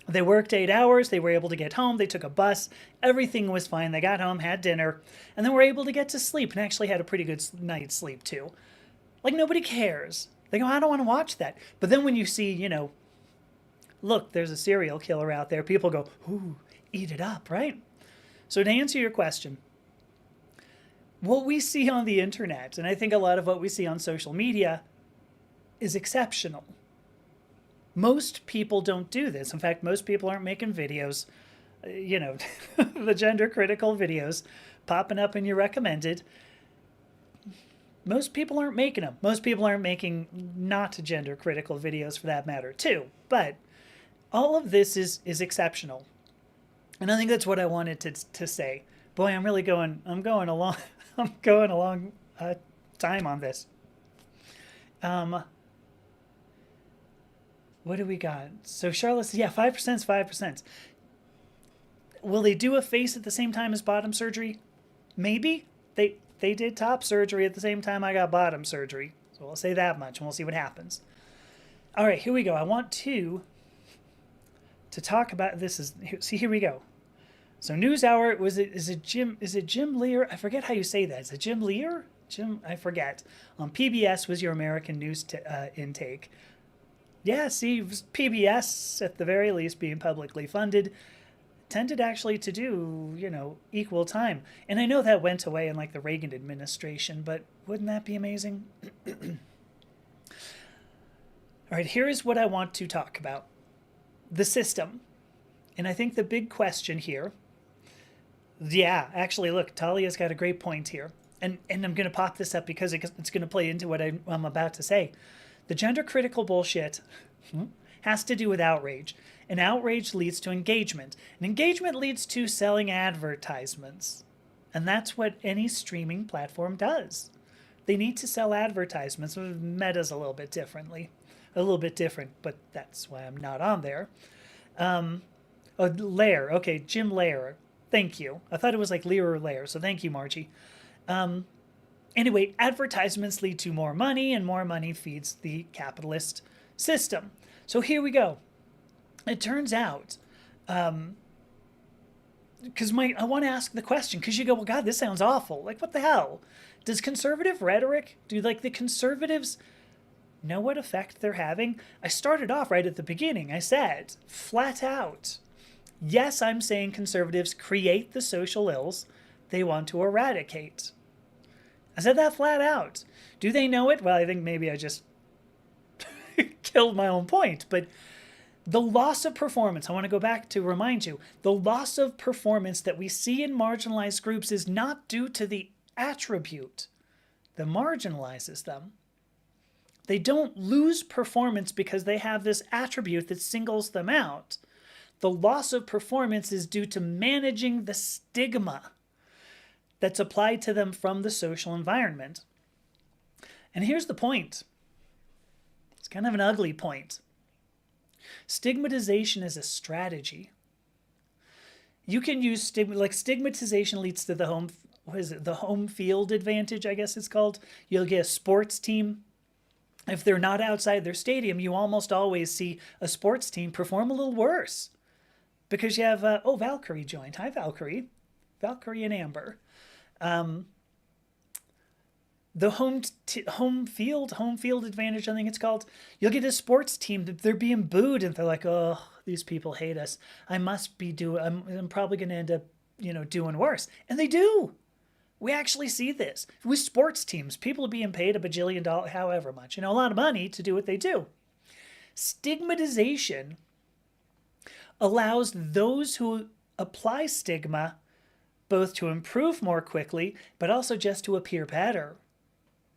They worked 8 hours, they were able to get home, they took a bus, everything was fine. They got home, had dinner, and then were able to get to sleep and actually had a pretty good night's sleep too. Like, nobody cares. They go, I don't want to watch that. But then when you see, look, there's a serial killer out there, people go, ooh, eat it up, right? So to answer your question, what we see on the internet, and I think a lot of what we see on social media, is exceptional. Most people don't do this. In fact, most people aren't making videos, the gender critical videos popping up in your recommended. Most people aren't making them. Most people aren't making not gender critical videos for that matter too. But all of this is exceptional. And I think that's what I wanted to say. Boy, I'm going along, I'm going a long time on this. What do we got? So Charlotte says, yeah, 5% is 5%. Will they do a face at the same time as bottom surgery? Maybe. They did top surgery at the same time I got bottom surgery. So I'll say that much and we'll see what happens. All right, here we go. I want to talk about this. Here we go. So NewsHour, is it Jim Lear? I forget how you say that. Is it Jim Lear? I forget. PBS was your American news intake. Yeah, see, PBS, at the very least, being publicly funded, tended actually to do, equal time. And I know that went away in, like, the Reagan administration, but wouldn't that be amazing? All right, here is what I want to talk about. The system. And I think the big question here, yeah, actually, look, Talia's got a great point here. And I'm going to pop this up because it's going to play into what I'm about to say. The gender critical bullshit has to do with outrage. And outrage leads to engagement. And engagement leads to selling advertisements. And that's what any streaming platform does. They need to sell advertisements. Meta's a little bit different, but that's why I'm not on there. Lair. Okay, Jim Lair. Thank you. I thought it was like Lear or Lair, so thank you, Margie. Anyway, advertisements lead to more money, and more money feeds the capitalist system. So here we go. It turns out, because I want to ask the question, because you go, well, God, this sounds awful. Like, what the hell? Does conservative rhetoric, do like the conservatives know what effect they're having? I started off right at the beginning. I said, flat out, yes, I'm saying conservatives create the social ills they want to eradicate. I said that flat out. Do they know it? Well, I think maybe I just killed my own point. But the loss of performance, I want to go back to remind you, the loss of performance that we see in marginalized groups is not due to the attribute that marginalizes them. They don't lose performance because they have this attribute that singles them out. The loss of performance is due to managing the stigma that's applied to them from the social environment. And here's the point. It's kind of an ugly point. Stigmatization is a strategy. You can use stigmatization leads to the home field advantage, I guess it's called. You'll get a sports team. If they're not outside their stadium, you almost always see a sports team perform a little worse. Because you have, Valkyrie joined. Hi, Valkyrie. Valkyrie and Amber. The home field advantage, I think it's called. You'll get a sports team that they're being booed and they're like, oh, these people hate us. I'm probably going to end up, doing worse. And they do. We actually see this with sports teams. People are being paid $1 bajillion, however much, a lot of money to do what they do. Stigmatization allows those who apply stigma both to improve more quickly, but also just to appear better.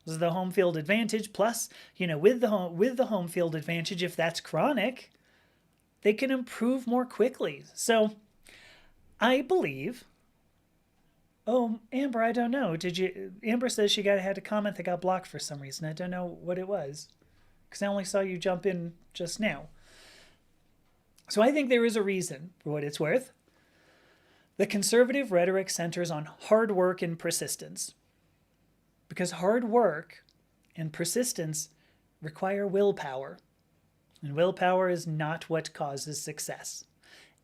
This is the home field advantage. Plus, with the home field advantage, if that's chronic, they can improve more quickly. So I believe, Amber, I don't know. Amber says she had a comment that got blocked for some reason. I don't know what it was, because I only saw you jump in just now. So I think there is a reason, for what it's worth. The conservative rhetoric centers on hard work and persistence, because hard work and persistence require willpower, and willpower is not what causes success.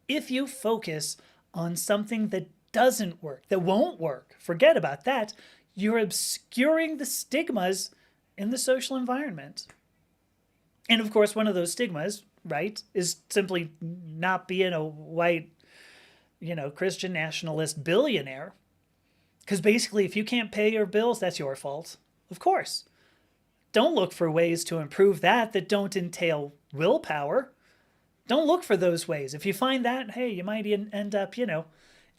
If you focus on something that doesn't work, that won't work, forget about that. You're obscuring the stigmas in the social environment. And of course, one of those stigmas, right, is simply not being a white, Christian nationalist billionaire. Because basically, if you can't pay your bills, that's your fault. Of course. Don't look for ways to improve that don't entail willpower. Don't look for those ways. If you find that, hey, you might end up,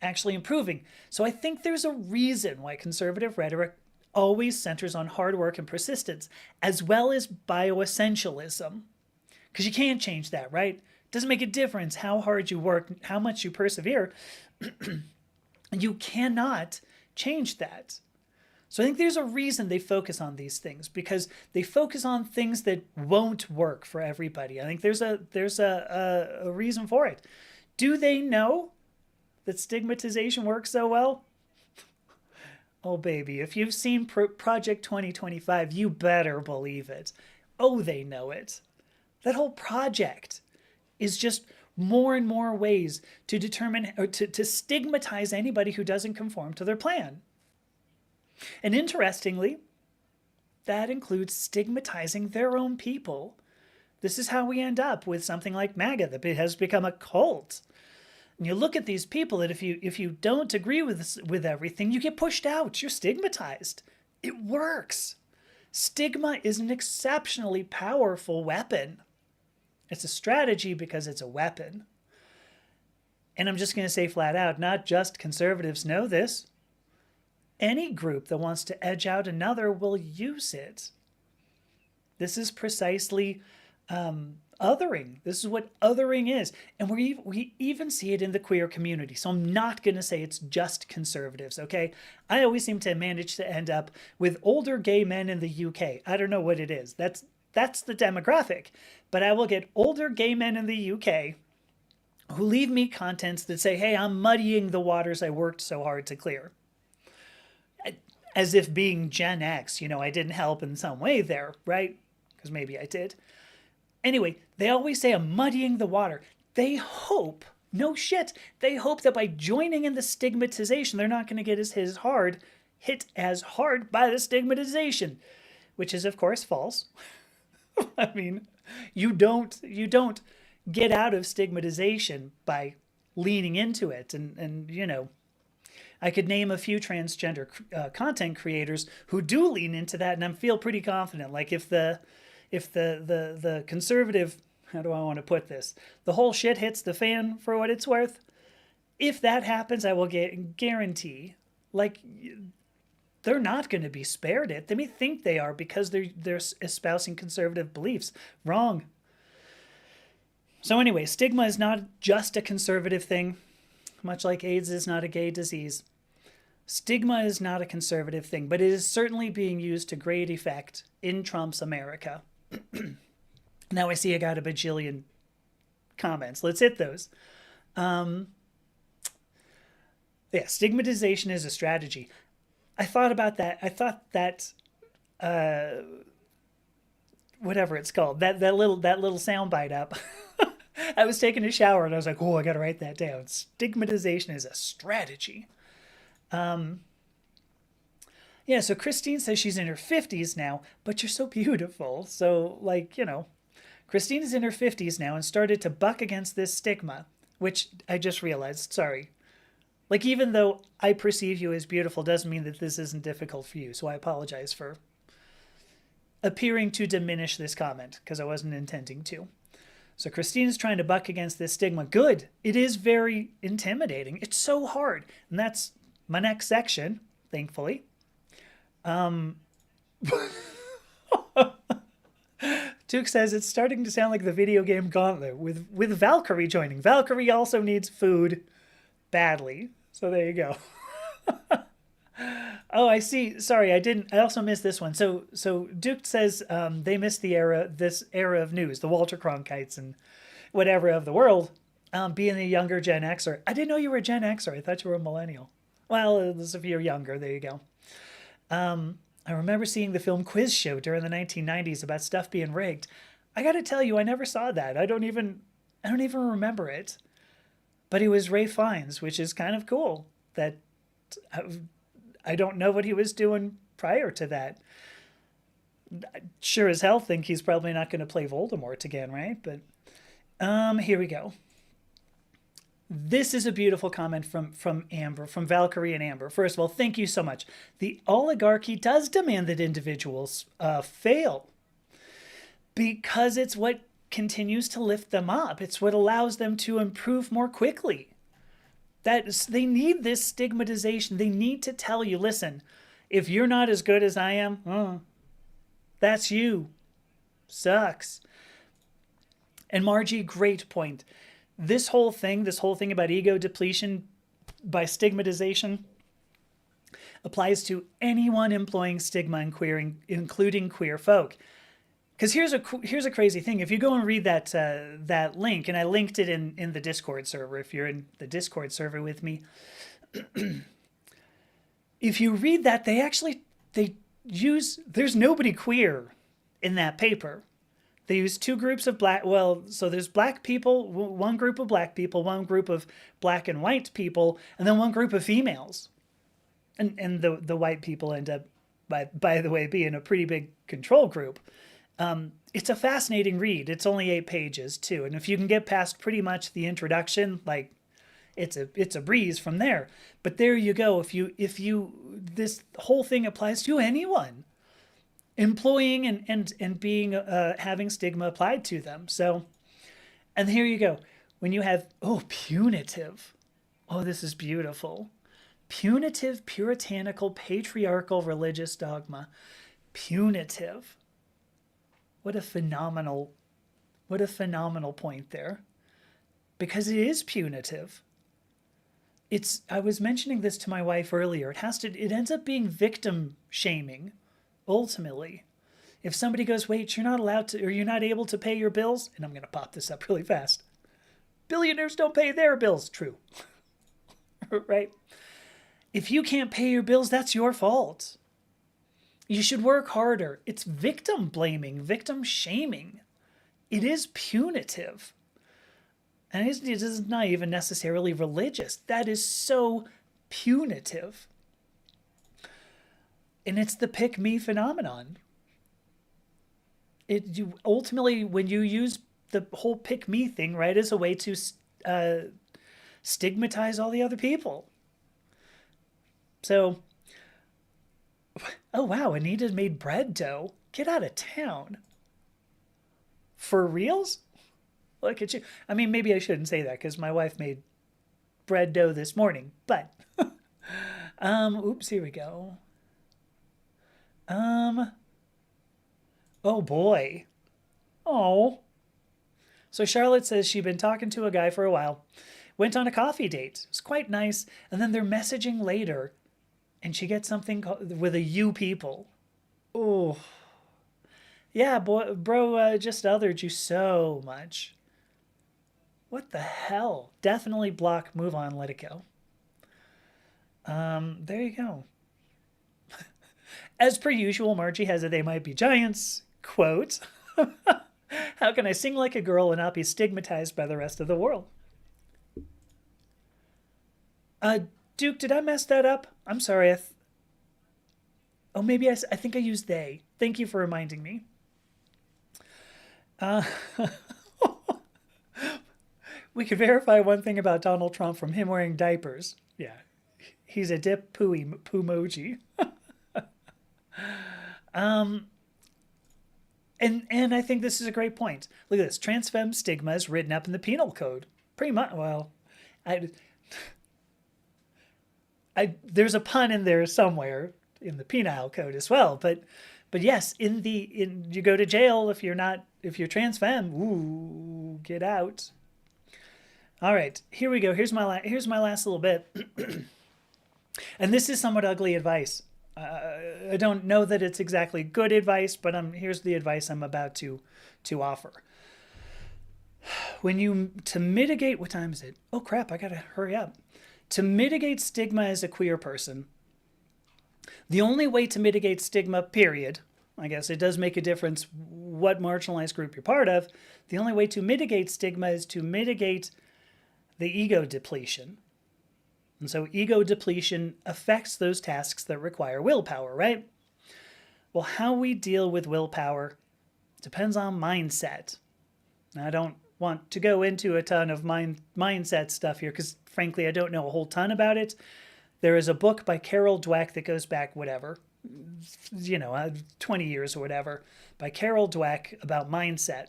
actually improving. So I think there's a reason why conservative rhetoric always centers on hard work and persistence, as well as bioessentialism. Because you can't change that, right? It doesn't make a difference how hard you work, how much you persevere. You cannot change that. So I think there's a reason they focus on these things, because they focus on things that won't work for everybody. I think there's a reason for it. Do they know that stigmatization works so well? Oh, baby, if you've seen Project 2025, you better believe it. Oh, they know it. That whole project is just more and more ways to determine or to stigmatize anybody who doesn't conform to their plan. And interestingly, that includes stigmatizing their own people. This is how we end up with something like MAGA that has become a cult. And you look at these people that if you don't agree with everything, you get pushed out. You're stigmatized. It works. Stigma is an exceptionally powerful weapon. It's a strategy because it's a weapon. And I'm just going to say flat out, not just conservatives know this. Any group that wants to edge out another will use it. This is precisely othering. This is what othering is. And we even see it in the queer community. So I'm not going to say it's just conservatives, okay? I always seem to manage to end up with older gay men in the UK. I don't know what it is. That's the demographic. But I will get older gay men in the UK who leave me contents that say, hey, I'm muddying the waters I worked so hard to clear. As if being Gen X, I didn't help in some way there, right? Because maybe I did. Anyway, they always say I'm muddying the water. They hope, no shit, they hope that by joining in the stigmatization, they're not going to get hit as hard by the stigmatization, which is of course false. I mean, you don't get out of stigmatization by leaning into it. And I could name a few transgender content creators who do lean into that, and I feel pretty confident. Like if the conservative, how do I want to put this? The whole shit hits the fan for what it's worth. If that happens, I will guarantee, like, they're not going to be spared it. They may think they are because they're espousing conservative beliefs. Wrong. So anyway, stigma is not just a conservative thing, much like AIDS is not a gay disease. Stigma is not a conservative thing, but it is certainly being used to great effect in Trump's America. Now I see I got a bajillion comments. Let's hit those. Stigmatization is a strategy. I thought about that. I thought that, whatever it's called, that little soundbite up. I was taking a shower and I was like, oh, I got to write that down. Stigmatization is a strategy. So Christine says she's in her 50s now, but you're so beautiful. So, Christine is in her 50s now and started to buck against this stigma, which I just realized, sorry. Even though I perceive you as beautiful doesn't mean that this isn't difficult for you. So I apologize for appearing to diminish this comment because I wasn't intending to. So Christine is trying to buck against this stigma. Good. It is very intimidating. It's so hard. And that's my next section, thankfully. Duke says it's starting to sound like the video game Gauntlet with Valkyrie joining. Valkyrie also needs food badly. So there you go. Oh, I see. Sorry, I also missed this one. So Duke says they missed this era of news, the Walter Cronkites and whatever of the world. being a younger Gen Xer. I didn't know you were a Gen Xer. I thought you were a millennial. Well, if you're younger, there you go. I remember seeing the film Quiz Show during the 1990s about stuff being rigged. I got to tell you, I never saw that. I don't even remember it. But it was Ray Fiennes, which is kind of cool. That I don't know what he was doing prior to that. Sure as hell think he's probably not going to play Voldemort again, right? But here we go. This is a beautiful comment from Amber, from Valkyrie and Amber. First of all, thank you so much. The oligarchy does demand that individuals fail because it's what continues to lift them up. It's what allows them to improve more quickly. They need this stigmatization. They need to tell you, listen, if you're not as good as I am, that's you. Sucks. And Margie, great point. This whole thing about ego depletion by stigmatization applies to anyone employing stigma and queering, including queer folk. Because here's a crazy thing. If you go and read that link, and I linked it in the Discord server, if you're in the Discord server with me, if you read that, there's nobody queer in that paper. They use two groups of so there's black people, one group of black people, one group of black and white people, and then one group of females. And the white people end up, by the way, being a pretty big control group. It's a fascinating read. It's only 8 pages too. And if you can get past pretty much the introduction, like it's a breeze from there. But there you go. If you this whole thing applies to anyone employing and being having stigma applied to them. So, and here you go. When you have punitive. Oh, this is beautiful. Punitive, puritanical, patriarchal religious dogma. Punitive. What a phenomenal point there. Because it is punitive. I was mentioning this to my wife earlier. It ends up being victim shaming, ultimately. If somebody goes, wait, you're not allowed to, or you're not able to pay your bills, and I'm going to pop this up really fast. Billionaires don't pay their bills. True. Right? If you can't pay your bills, that's your fault. You should work harder. It's victim blaming, victim shaming. It is punitive. And it is not even necessarily religious. That is so punitive. And it's the pick me phenomenon. Ultimately, when you use the whole pick me thing, right, as a way to stigmatize all the other people. So, oh wow, Anita made bread dough. Get out of town. For reals? Look at you. I mean, maybe I shouldn't say that because my wife made bread dough this morning. But, oops, here we go. Oh boy. Oh. So Charlotte says she'd been talking to a guy for a while. Went on a coffee date. It was quite nice. And then they're messaging later. And she gets something with a you people. Oh. Yeah, bro just othered you so much. What the hell? Definitely block, move on, let it go. There you go. As per usual, Margie has a they might be giants quote. How can I sing like a girl and not be stigmatized by the rest of the world? Duke, did I mess that up? I'm sorry. Maybe I think I used they. Thank you for reminding me. We could verify one thing about Donald Trump from him wearing diapers. Yeah, he's a dip poo-moji. And I think this is a great point. Look at this. Trans femme stigma is written up in the penal code. Pretty much. Well, there's a pun in there somewhere in the penal code as well. But yes, you go to jail if you're trans femme. Ooh, get out. All right, here we go. Here's my last little bit. And this is somewhat ugly advice. I don't know that it's exactly good advice, but here's the advice I'm about to offer. to mitigate, what time is it? Oh crap, I gotta hurry up. To mitigate stigma as a queer person, the only way to mitigate stigma, period, I guess it does make a difference what marginalized group you're part of. The only way to mitigate stigma is to mitigate the ego depletion. And so ego depletion affects those tasks that require willpower, right? Well, how we deal with willpower depends on mindset. Now, I don't want to go into a ton of mindset stuff here because, frankly, I don't know a whole ton about it. There is a book by Carol Dweck that goes back, 20 years or whatever, by Carol Dweck about mindset.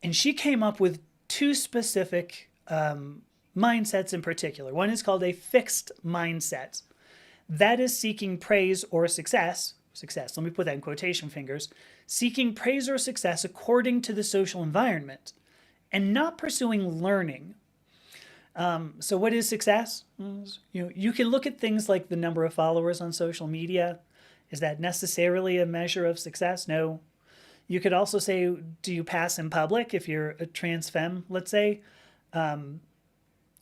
And she came up with two specific mindsets in particular. One is called a fixed mindset. That is seeking praise or success. Success, let me put that in quotation fingers. Seeking praise or success according to the social environment and not pursuing learning. So what is success? You can look at things like the number of followers on social media. Is that necessarily a measure of success? No. You could also say, do you pass in public if you're a trans femme, let's say?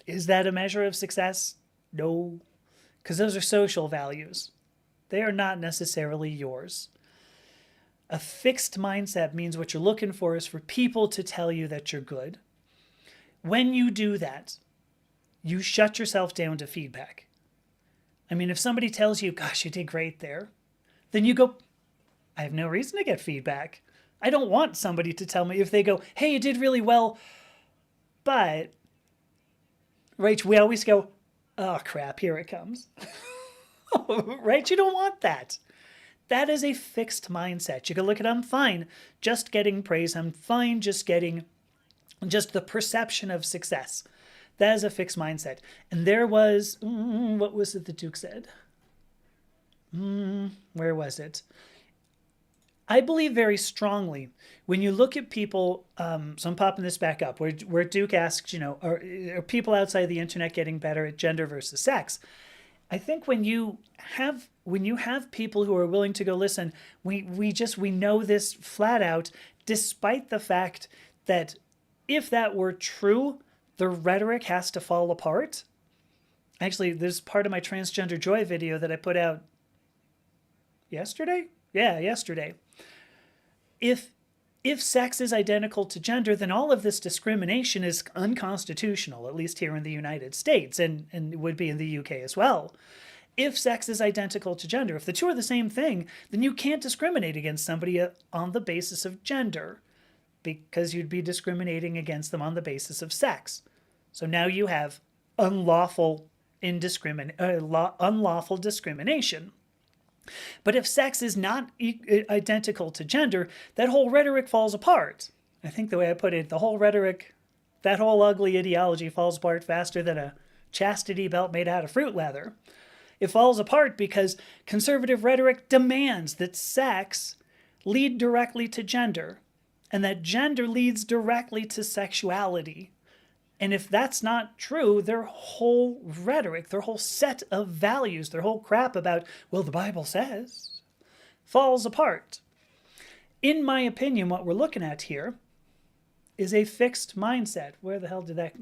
Is that a measure of success? No, because those are social values. They are not necessarily yours. A fixed mindset means what you're looking for is for people to tell you that you're good. When you do that, you shut yourself down to feedback. I mean, if somebody tells you, gosh, you did great there, then you go, I have no reason to get feedback. I don't want somebody to tell me if they go, hey, you did really well, but, right, we always go, oh crap, here it comes. Right? You don't want that. That is a fixed mindset. You can look at, I'm fine just getting praise. I'm fine just getting just the perception of success. That is a fixed mindset. And there was, what was it the Duke said? Where was it? I believe very strongly when you look at people, so I'm popping this back up, where Duke asks, are people outside the internet getting better at gender versus sex? I think when you have people who are willing to go listen, we know this flat out, despite the fact that if that were true, the rhetoric has to fall apart. Actually, there's part of my Transgender Joy video that I put out yesterday. Yeah, yesterday. If sex is identical to gender, then all of this discrimination is unconstitutional, at least here in the United States, and it would be in the UK as well. If sex is identical to gender, if the two are the same thing, then you can't discriminate against somebody on the basis of gender, because you'd be discriminating against them on the basis of sex. So now you have unlawful discrimination. But if sex is not identical to gender, that whole rhetoric falls apart. I think the way I put it, the whole rhetoric, that whole ugly ideology falls apart faster than a chastity belt made out of fruit leather. It falls apart because conservative rhetoric demands that sex lead directly to gender and that gender leads directly to sexuality. And if that's not true, their whole rhetoric, their whole set of values, their whole crap about, well, the Bible says, falls apart. In my opinion, what we're looking at here is a fixed mindset. Where the hell did that,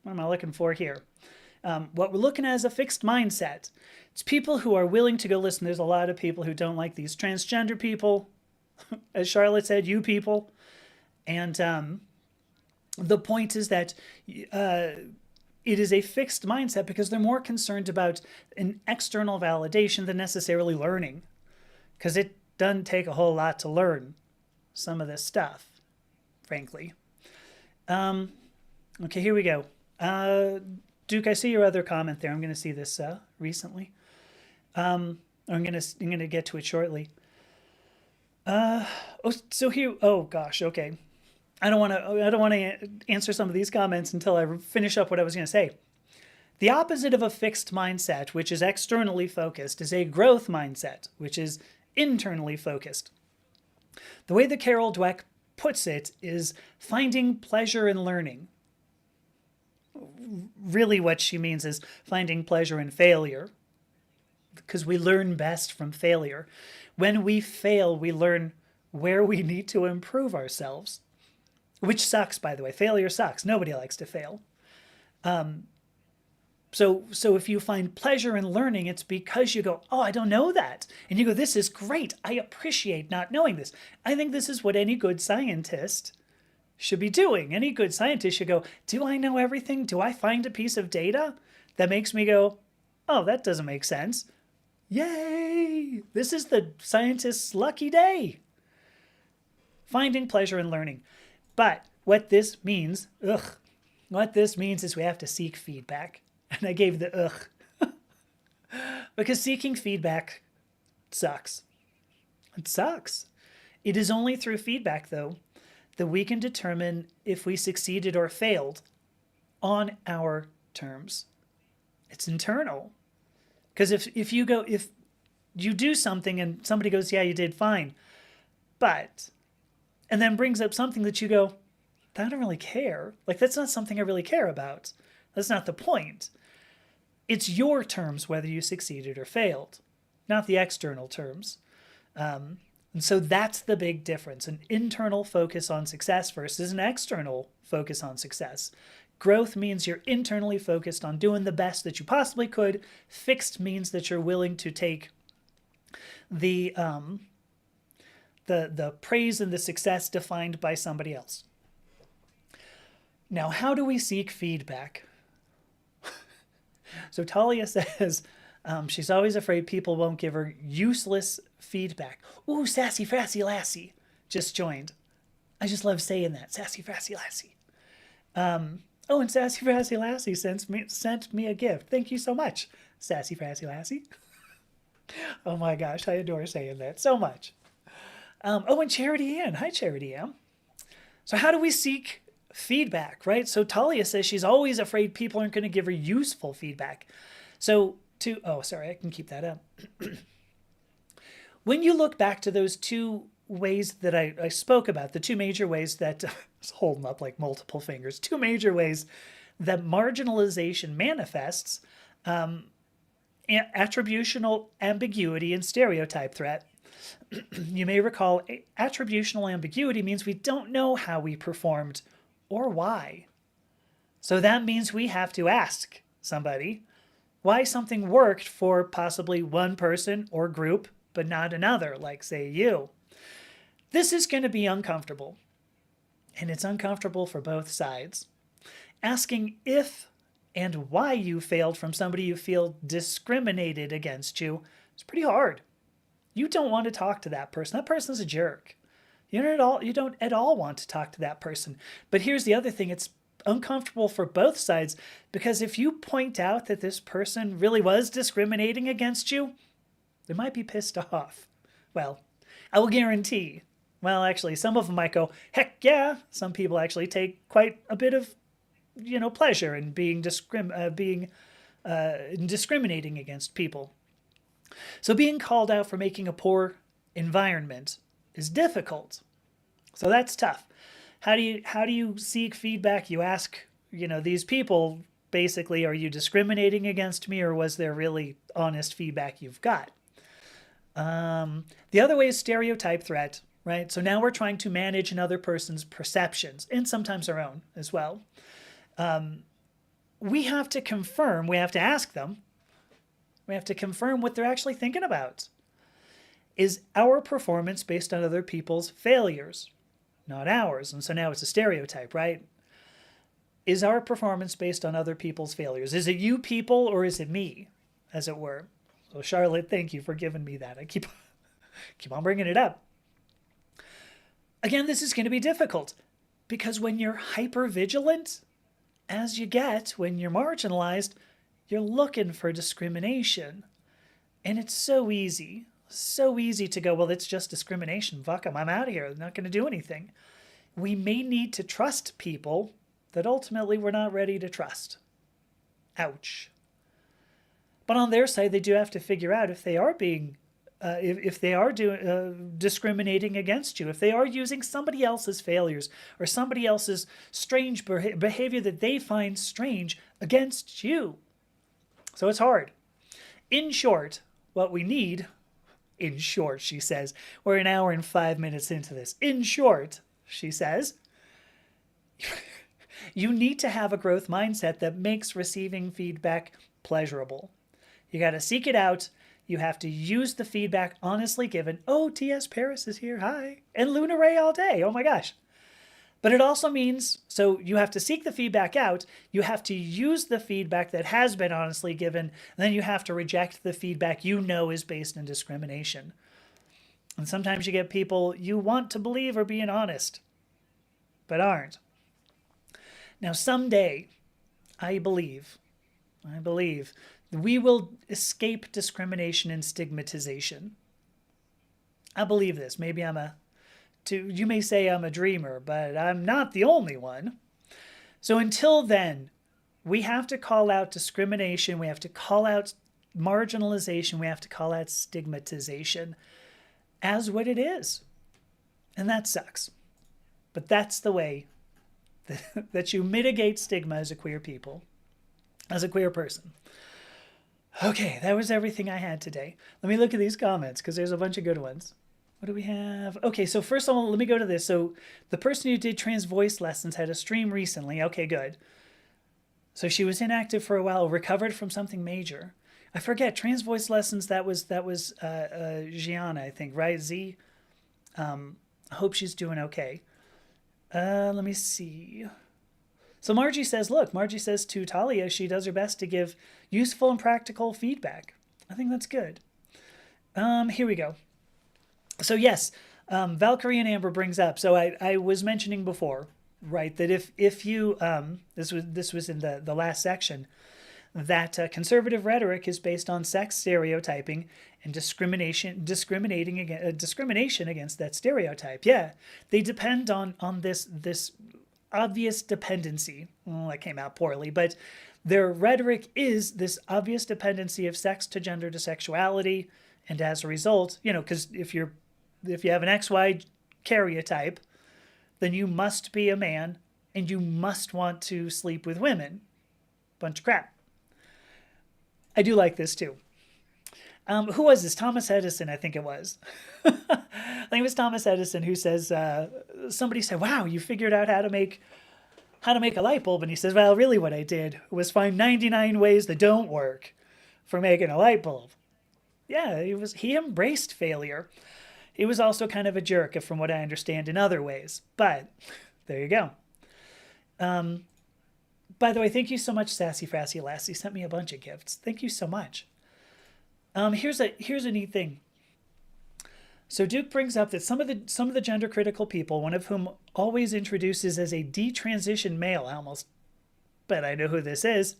what am I looking for here? What we're looking at is a fixed mindset. It's people who are willing to go listen. There's a lot of people who don't like these transgender people, as Charlotte said, you people. And the point is that it is a fixed mindset because they're more concerned about an external validation than necessarily learning. Because it doesn't take a whole lot to learn some of this stuff, frankly. Okay, here we go. Duke, I see your other comment there. I'm going to see this recently. I'm going to get to it shortly. Oh gosh, okay. I don't want to answer some of these comments until I finish up what I was going to say. The opposite of a fixed mindset, which is externally focused, is a growth mindset, which is internally focused. The way that Carol Dweck puts it is finding pleasure in learning. Really what she means is finding pleasure in failure, because we learn best from failure. When we fail, we learn where we need to improve ourselves. which sucks, by the way. Failure sucks. Nobody likes to fail. So if you find pleasure in learning, it's because you go, oh, I don't know that. And you go, this is great. I appreciate not knowing this. I think this is what any good scientist should be doing. Any good scientist should go, do I know everything? Do I find a piece of data that makes me go, oh, that doesn't make sense? Yay! This is the scientist's lucky day. Finding pleasure in learning. But what this means, what this means is we have to seek feedback. And I gave the ugh. Because seeking feedback sucks. It sucks. It is only through feedback, though, that we can determine if we succeeded or failed on our terms. It's internal. Because if you do something and somebody goes, yeah, you did fine, but, and then brings up something that you go, I don't really care. Like, that's not something I really care about. That's not the point. It's your terms whether you succeeded or failed, not the external terms. And so that's the big difference. An internal focus on success versus an external focus on success. Growth means you're internally focused on doing the best that you possibly could. Fixed means that you're willing to take the praise and the success defined by somebody else. Now, how do we seek feedback? So Talia says she's always afraid people won't give her useless feedback. Ooh, sassy, frassy, lassie just joined. I just love saying that, sassy, frassy, lassie. Oh, and sassy, frassy, lassie sent me a gift. Thank you so much, sassy, frassy, lassie. Oh my gosh, I adore saying that so much. Oh, and Charity Ann. Hi, Charity Ann. So how do we seek feedback, right? So Talia says she's always afraid people aren't going to give her useful feedback. So I can keep that up. When you look back to those two ways that I spoke about, the two major ways that, I was holding up like multiple fingers, two major ways that marginalization manifests, attributional ambiguity and stereotype threat. You may recall attributional ambiguity means we don't know how we performed or why. So that means we have to ask somebody why something worked for possibly one person or group, but not another, like say you. This is going to be uncomfortable. And it's uncomfortable for both sides. Asking if and why you failed from somebody you feel discriminated against you is pretty hard. You don't want to talk to that person. That person's a jerk. You don't at all want to talk to that person. But here's the other thing. It's uncomfortable for both sides because if you point out that this person really was discriminating against you, they might be pissed off. Well, I will guarantee. Well, actually, some of them might go, heck yeah. Some people actually take quite a bit of, pleasure in being discriminating against people. So being called out for making a poor environment is difficult. So that's tough. How do you seek feedback? You ask, these people basically, are you discriminating against me or was there really honest feedback you've got? The other way is stereotype threat, right? So now we're trying to manage another person's perceptions and sometimes our own as well. We have to ask them. We have to confirm what they're actually thinking about. Is our performance based on other people's failures, not ours? And so now it's a stereotype, right? Is our performance based on other people's failures? Is it you people or is it me, as it were? So Charlotte, thank you for giving me that. I keep on bringing it up. Again, this is going to be difficult because when you're hyper-vigilant, as you get when you're marginalized, you're looking for discrimination. And it's so easy to go, well, it's just discrimination. Fuck them. I'm out of here. I'm not going to do anything. We may need to trust people that ultimately we're not ready to trust. Ouch. But on their side, they do have to figure out if they are being, if they are discriminating against you, if they are using somebody else's failures or somebody else's strange behavior that they find strange against you. So it's hard. In short, what we need, in short, she says, we're an hour and 5 minutes into this. In short, she says, You need to have a growth mindset that makes receiving feedback pleasurable. You got to seek it out. You have to use the feedback honestly given. Oh, T.S. Paris is here. Hi. And Luna Ray all day. Oh my gosh. But it also means, so you have to seek the feedback out. You have to use the feedback that has been honestly given. And then you have to reject the feedback you know is based in discrimination. And sometimes you get people you want to believe are being honest, but aren't. Now, someday, I believe, we will escape discrimination and stigmatization. I believe this. Maybe you may say I'm a dreamer, but I'm not the only one. So until then, we have to call out discrimination. We have to call out marginalization. We have to call out stigmatization as what it is. And that sucks. But that's the way that you mitigate stigma as a queer people, as a queer person. Okay, that was everything I had today. Let me look at these comments because there's a bunch of good ones. What do we have? Okay, so first of all, let me go to this. So the person who did trans voice lessons had a stream recently. Okay, good. So she was inactive for a while, recovered from something major. I forget, trans voice lessons, that was Gianna, I think, right? Z? I hope she's doing okay. Let me see. So Margie says to Talia, she does her best to give useful and practical feedback. I think that's good. Here we go. So yes, Valkyrie and Amber brings up, so I was mentioning before, right, that if you, this was in the last section, that conservative rhetoric is based on sex stereotyping and discrimination against that stereotype. Yeah, they depend on this obvious dependency. Well, that came out poorly, but their rhetoric is this obvious dependency of sex to gender to sexuality, and as a result, because if you have an XY karyotype, then you must be a man and you must want to sleep with women. Bunch of crap. I do like this too. Who was this? Thomas Edison, I think it was. I think it was Thomas Edison who says, somebody said, wow, you figured out how to make a light bulb. And he says, well, really what I did was find 99 ways that don't work for making a light bulb. Yeah, he embraced failure. He was also kind of a jerk, from what I understand, in other ways. But there you go. By the way, thank you so much, Sassy Frassy Lassie. Sent me a bunch of gifts. Thank you so much. Here's a neat thing. So Duke brings up that some of the gender critical people, one of whom always introduces as a detransition male, I almost bet I know who this is.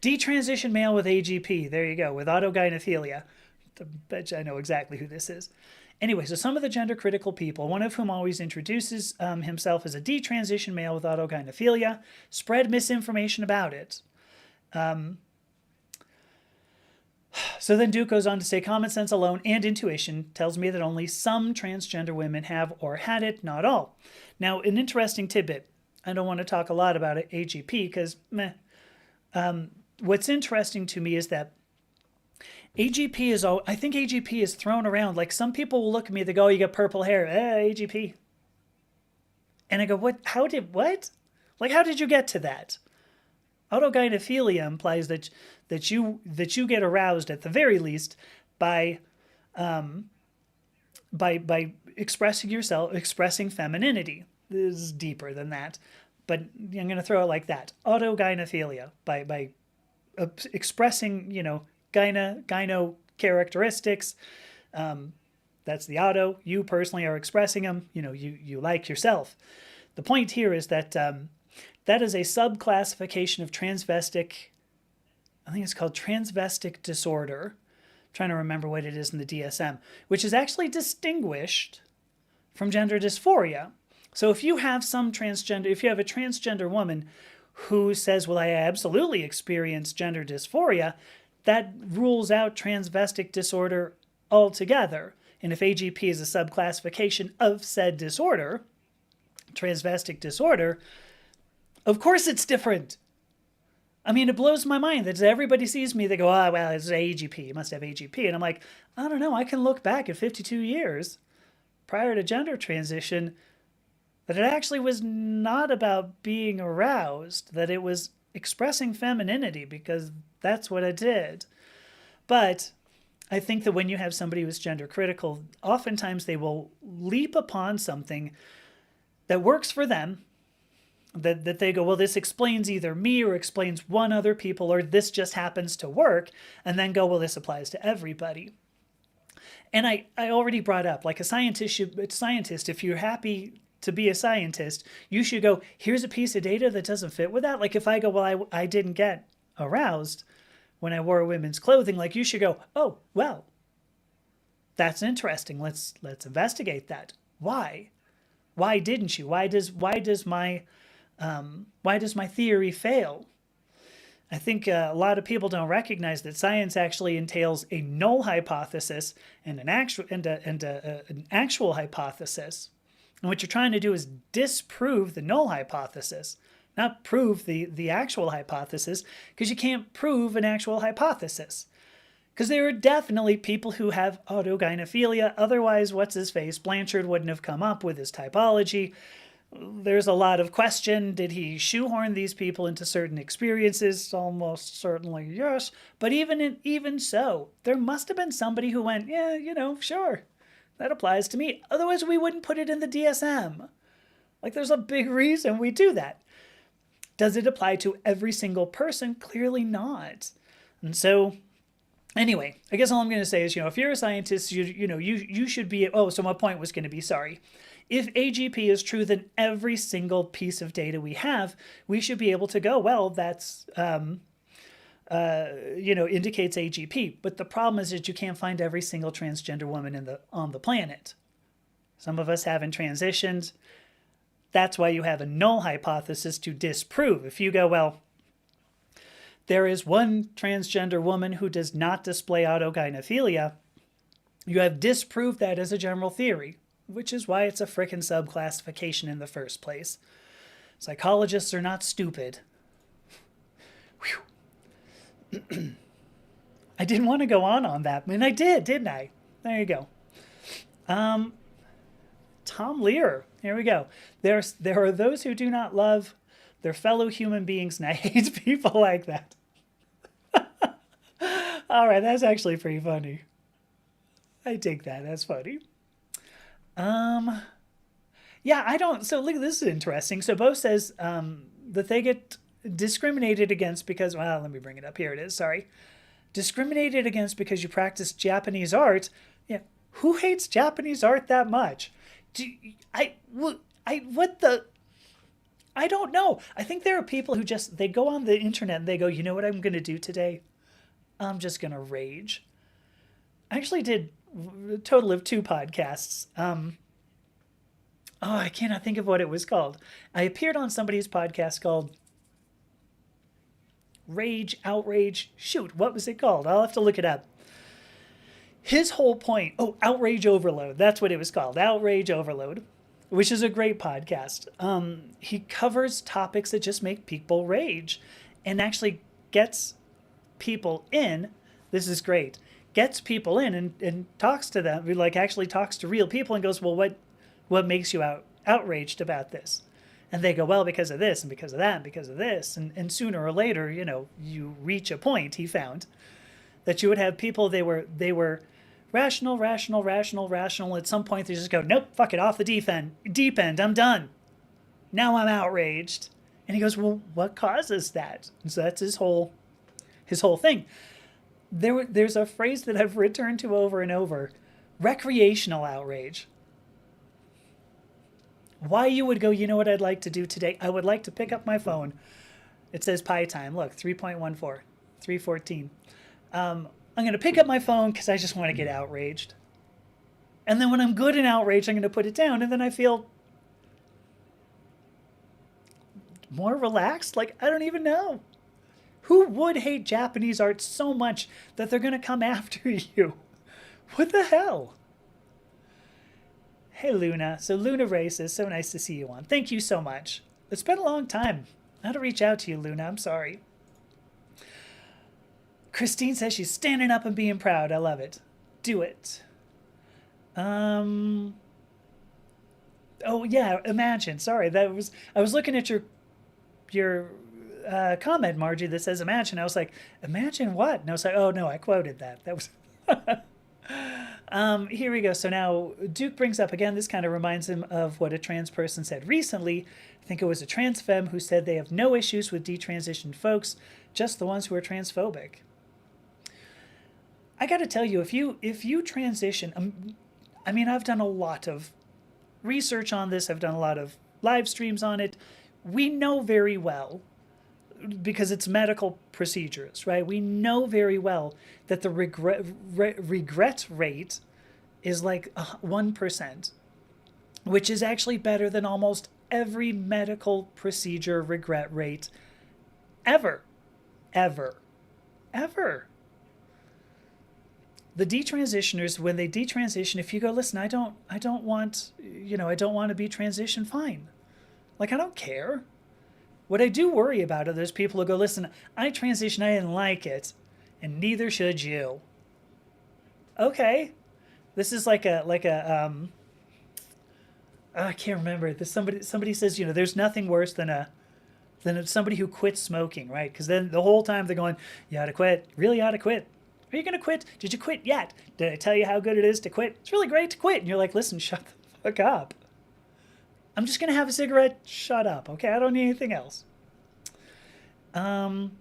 Detransition male with AGP. There you go, with autogynephilia. I bet you I know exactly who this is. Anyway, so some of the gender critical people, one of whom always introduces himself as a detransition male with autogynephilia, spread misinformation about it. So then Duke goes on to say, common sense alone and intuition tells me that only some transgender women have or had it, not all. Now, an interesting tidbit. I don't want to talk a lot about it, AGP, because meh. What's interesting to me is that I think AGP is thrown around. Like, some people will look at me, they go, oh, you got purple hair, AGP. And I go, what? Like, how did you get to that? Autogynephilia implies that you get aroused at the very least by expressing femininity. This is deeper than that, but I'm going to throw it like that. Autogynephilia, by expressing, gyno characteristics. That's the auto. You personally are expressing them. You like yourself. The point here is that that is a subclassification of transvestic. I think it's called transvestic disorder. I'm trying to remember what it is in the DSM, which is actually distinguished from gender dysphoria. So if you have a transgender woman who says, well, I absolutely experience gender dysphoria, that rules out transvestic disorder altogether. And if AGP is a subclassification of said disorder, transvestic disorder, of course it's different. I mean, it blows my mind that everybody sees me, they go, oh, well, it's AGP, you must have AGP. And I'm like, I don't know, I can look back at 52 years prior to gender transition, That it actually was not about being aroused, that it was expressing femininity because that's what it did. But I think that when you have somebody who's gender critical, oftentimes they will leap upon something that works for them, that they go, well, this explains either me or explains one other people, or this just happens to work, and then go, well, this applies to everybody. And I already brought up, like a scientist, if you're happy to be a scientist, you should go, here's a piece of data that doesn't fit with that. Like if I go, well, I didn't get aroused when I wore women's clothing, like you should go, oh, well, that's interesting. Let's investigate that. Why? Why didn't you? Why does my theory fail? I think a lot of people don't recognize that science actually entails a null hypothesis and an actual hypothesis. And what you're trying to do is disprove the null hypothesis, not prove the actual hypothesis, because you can't prove an actual hypothesis. Because there are definitely people who have autogynephilia. Otherwise, what's his face? Blanchard wouldn't have come up with his typology. There's a lot of question. Did he shoehorn these people into certain experiences? Almost certainly yes. But even so, there must have been somebody who went, yeah, sure, that applies to me. Otherwise, we wouldn't put it in the DSM. Like, there's a big reason we do that. Does it apply to every single person? Clearly not. And so, anyway, I guess all I'm going to say is, if you're a scientist, you should be. Oh, so my point was going to be, sorry. If AGP is true, then every single piece of data we have, we should be able to go, well, that's, indicates AGP. But the problem is that you can't find every single transgender woman on the planet. Some of us haven't transitioned. That's why you have a null hypothesis to disprove. If you go, well, there is one transgender woman who does not display autogynephilia, you have disproved that as a general theory, which is why it's a frickin' subclassification in the first place. Psychologists are not stupid. I didn't want to go on that, and I did, didn't I? There you go. Tom Lear. Here we go. There are those who do not love their fellow human beings, and I hate people like that. All right, that's actually pretty funny. I dig that. That's funny. Yeah, I don't. So look, this is interesting. So Bo says that they get discriminated against because, well, let me bring it up. Here it is. Sorry. Discriminated against because you practice Japanese art. Yeah. Who hates Japanese art that much? What the? I don't know. I think there are people who they go on the internet and they go, you know what I'm going to do today? I'm just going to rage. I actually did a total of 2 podcasts. I cannot think of what it was called. I appeared on somebody's podcast called Rage, Outrage. Shoot, what was it called? I'll have to look it up. His whole point, Outrage Overload. That's what it was called, Outrage Overload, which is a great podcast. He covers topics that just make people rage and actually gets people in. This is great. Gets people in and talks to them, actually talks to real people and goes, well, what makes you outraged about this? And they go, well, because of this and because of that and because of this. And sooner or later, you reach a point, he found, that you would have people, they were rational. At some point, they just go, nope, fuck it, off the deep end, I'm done. Now I'm outraged. And he goes, well, what causes that? And so that's his whole thing. There's a phrase that I've returned to over and over, recreational outrage. Why you would go, you know what I'd like to do today? I would like to pick up my phone. It says Pi time. Look, 3.14, 314. I'm going to pick up my phone because I just want to get outraged. And then when I'm good and outraged, I'm going to put it down. And then I feel more relaxed. Like, I don't even know. Who would hate Japanese art so much that they're going to come after you? What the hell? Hey, Luna. So Luna Races, so nice to see you on. Thank you so much. It's been a long time. I had to reach out to you, Luna. I'm sorry. Christine says she's standing up and being proud. I love it. Do it. Oh yeah, imagine. Sorry, I was looking at your comment, Margie, that says imagine. I was like, imagine what? And I was like, oh no, I quoted that. That was. Here we go. So now Duke brings up again. This kind of reminds him of what a trans person said recently. I think it was a trans femme who said they have no issues with detransitioned folks, just the ones who are transphobic. I got to tell you, if you transition, I mean, I've done a lot of research on this. I've done a lot of live streams on it. We know very well, because it's medical procedures, right? We know very well that the regret rate is like 1%, which is actually better than almost every medical procedure regret rate ever, ever, ever. The detransitioners, when they detransition, if you go, listen, I don't want, I don't want to be transition, fine. Like, I don't care. What I do worry about are those people who go, listen, I transitioned, I didn't like it, and neither should you. Okay, this is I can't remember. This somebody says, there's nothing worse than somebody who quits smoking, right? Because then the whole time they're going, you ought to quit, you really ought to quit. Are you gonna quit? Did you quit yet? Did I tell you how good it is to quit? It's really great to quit. And you're like, listen, shut the fuck up. I'm just gonna have a cigarette. Shut up, okay? I don't need anything else. Um,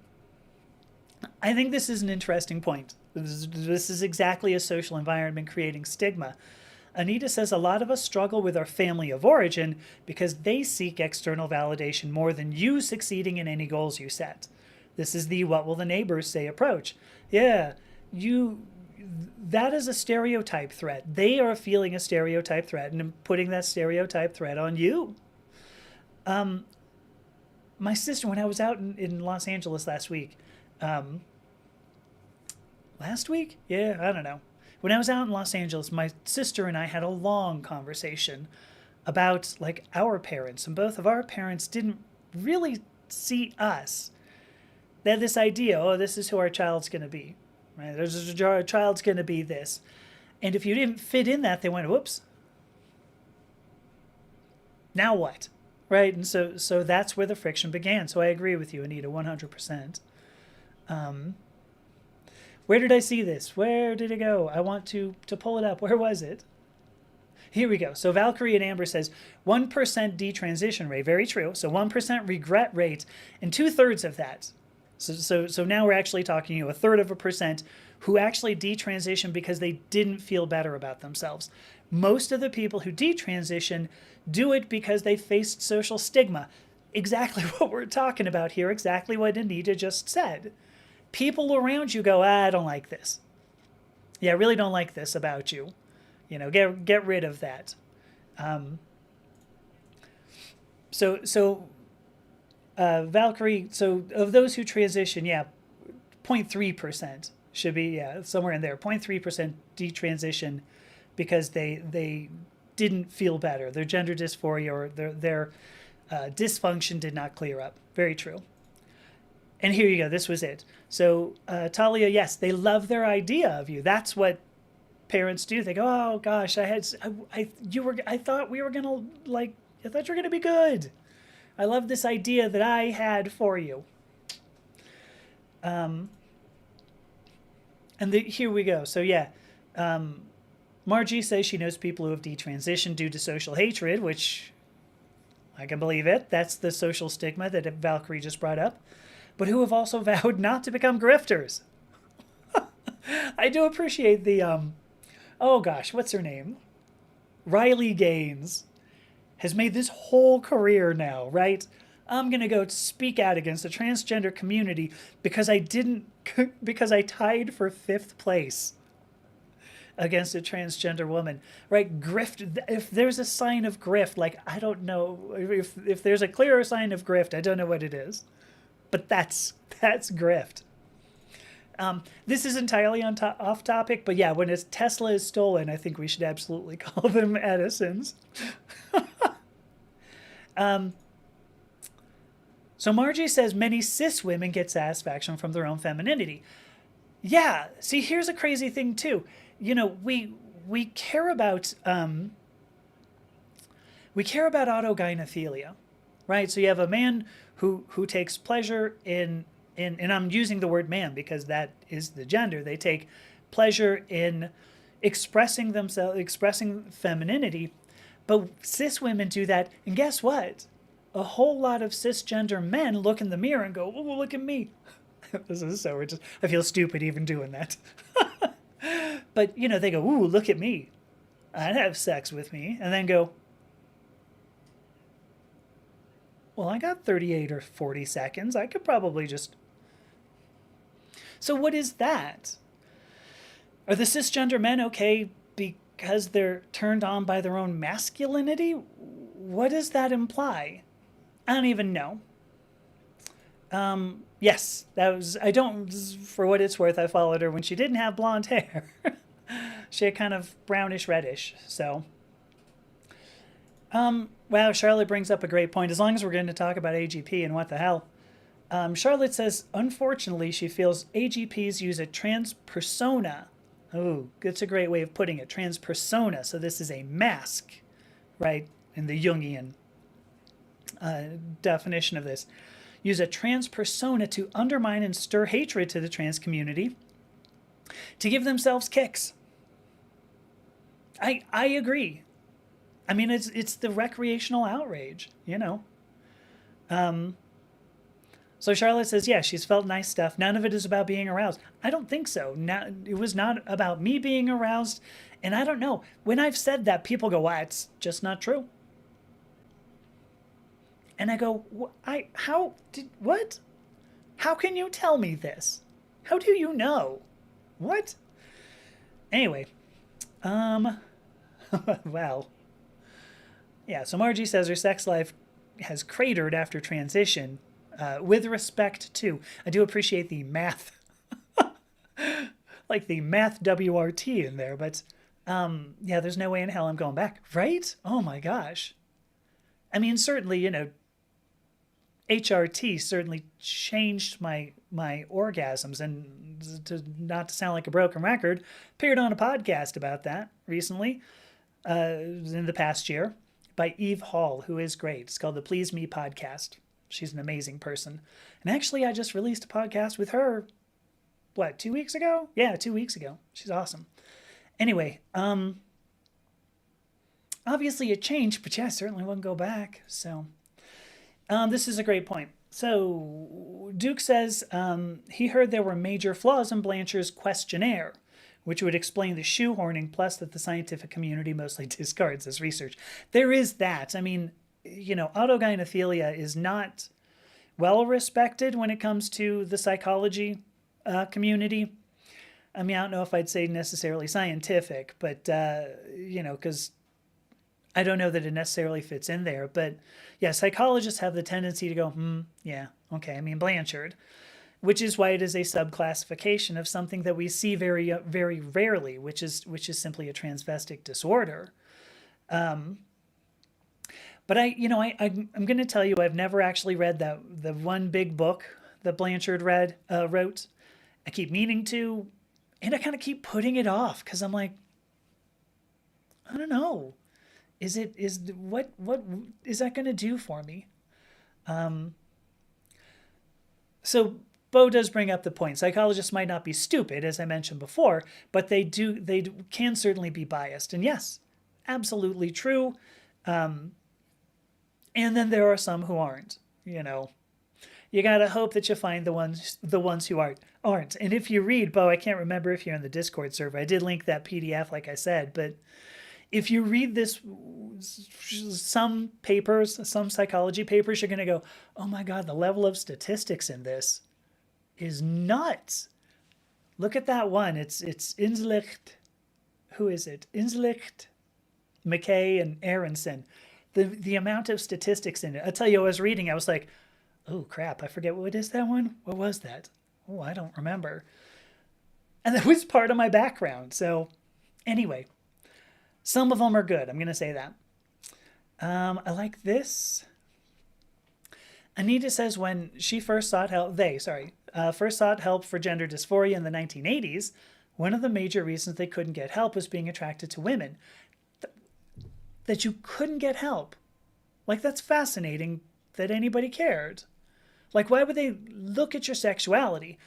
I think this is an interesting point. This is exactly a social environment creating stigma. Anita says a lot of us struggle with our family of origin because they seek external validation more than you succeeding in any goals you set. This is the what will the neighbors say approach. Yeah, you that is a stereotype threat. They are feeling a stereotype threat and putting that stereotype threat on you. My sister, when I was out in Los Angeles last week, um, last week? Yeah, I don't know. When I was out in Los Angeles, my sister and I had a long conversation about like our parents, and both of our parents didn't really see us. They had this idea, oh, this is who our child's going to be, right? Our child's going to be this, and if you didn't fit in that, they went, whoops. Now what? Right? And so that's where the friction began. So I agree with you, Anita, 100%. Where did I see this? Where did it go? I want to pull it up. Where was it? Here we go. So Valkyrie and Amber says 1% detransition rate. Very true. So 1% regret rate, and 2/3 of that. So now we're actually talking, 1/3 of a percent who actually detransition because they didn't feel better about themselves. Most of the people who detransition do it because they faced social stigma. Exactly what we're talking about here. Exactly what Anita just said. People around you go, I don't like this. Yeah, I really don't like this about you. Get rid of that. Um, Valkyrie. So of those who transition, yeah, 0.3% should be, yeah, somewhere in there. 0.3% detransition because they didn't feel better. Their gender dysphoria or their dysfunction did not clear up. Very true. And here you go. This was it. So Talia, yes, they love their idea of you. That's what parents do. They go, oh gosh, I thought we were gonna I thought you were gonna be good. I love this idea that I had for you. Here we go. So yeah, Margie says she knows people who have detransitioned due to social hatred, which I can believe it. That's the social stigma that Valkyrie just brought up. But who have also vowed not to become grifters. I do appreciate oh gosh, what's her name? Riley Gaines has made this whole career now, right? I'm going to go speak out against the transgender community because because I tied for 5th place against a transgender woman, right? Grift, if there's a sign of grift, like, I don't know, if there's a clearer sign of grift, I don't know what it is. But that's grift. This is entirely off topic, but yeah, when Tesla is stolen, I think we should absolutely call them Edisons. So Margie says many cis women get satisfaction from their own femininity. Yeah, see, here's a crazy thing too. We care about we care about autogynephilia, right? So you have a man who takes pleasure in, and I'm using the word man because that is the gender. They take pleasure in expressing themselves, expressing femininity. But cis women do that, and guess what? A whole lot of cisgender men look in the mirror and go, "Oh, look at me." This is so just I feel stupid even doing that. But you know, they go, "Ooh, look at me. I'd have sex with me," and then go, "Well, I got 38 or 40 seconds. I could probably just." So what is that? Are the cisgender men okay because they're turned on by their own masculinity? What does that imply? I don't even know. Yes, that was. I don't. For what it's worth, I followed her when she didn't have blonde hair. She had kind of brownish reddish. So, wow, Charlotte brings up a great point. As long as we're going to talk about AGP and what the hell, Charlotte says, unfortunately, she feels AGPs use a trans persona. Oh, that's a great way of putting it. Trans persona. So this is a mask, right? In the Jungian definition of this. Use a trans persona to undermine and stir hatred to the trans community to give themselves kicks. I agree. I mean, it's the recreational outrage, you know. So Charlotte says, yeah, she's felt nice stuff. None of it is about being aroused. I don't think so. It was not about me being aroused. And I don't know. When I've said that, people go, "Why? It's just not true." And I go, what? How can you tell me this? How do you know? What? Anyway, well, yeah. So Margie says her sex life has cratered after transition. With respect to, I do appreciate the math, like the math WRT in there, but yeah, there's no way in hell I'm going back, right? Oh my gosh. I mean, certainly, you know, HRT certainly changed my orgasms, and to not to sound like a broken record, appeared on a podcast about that recently, in the past year, by Eve Hall, who is great. It's called the Please Me podcast. She's an amazing person. And actually, I just released a podcast with her, what, 2 weeks ago? Yeah, 2 weeks ago. She's awesome. Anyway, obviously it changed, but yeah, I certainly wouldn't go back. So, this is a great point. So, Duke says he heard there were major flaws in Blanchard's questionnaire, which would explain the shoehorning, plus that the scientific community mostly discards this research. There is that. I mean, you know, autogynephilia is not well respected when it comes to the psychology community. I mean, I don't know if I'd say necessarily scientific, but, you know, because I don't know that it necessarily fits in there. But yeah, psychologists have the tendency to go, yeah, okay. I mean, Blanchard, which is why it is a subclassification of something that we see very, very rarely, which is simply a transvestic disorder. But I'm going to tell you, I've never actually read the one big book that Blanchard wrote. I keep meaning to, and I kind of keep putting it off because I'm like, I don't know. What is that going to do for me? So Bo does bring up the point. Psychologists might not be stupid, as I mentioned before, but they can certainly be biased. And yes, absolutely true. And then there are some who aren't. You know, you gotta hope that you find the ones who aren't. And if you read, Bo, I can't remember if you're in the Discord server. I did link that PDF, like I said, but if you read some psychology papers, you're gonna go, "Oh my God, the level of statistics in this is nuts." Look at that one. It's Inslicht. Who is it? Inslicht, McKay, and Aronson. The amount of statistics in it. I'll tell you, I was reading, I was like, oh crap, I forget, what is that one? What was that? Oh, I don't remember. And that was part of my background. So anyway, some of them are good. I'm going to say that. I like this. Anita says when she first sought help, first sought help for gender dysphoria in the 1980s, one of the major reasons they couldn't get help was being attracted to women. That you couldn't get help. Like, that's fascinating that anybody cared. Like, why would they look at your sexuality?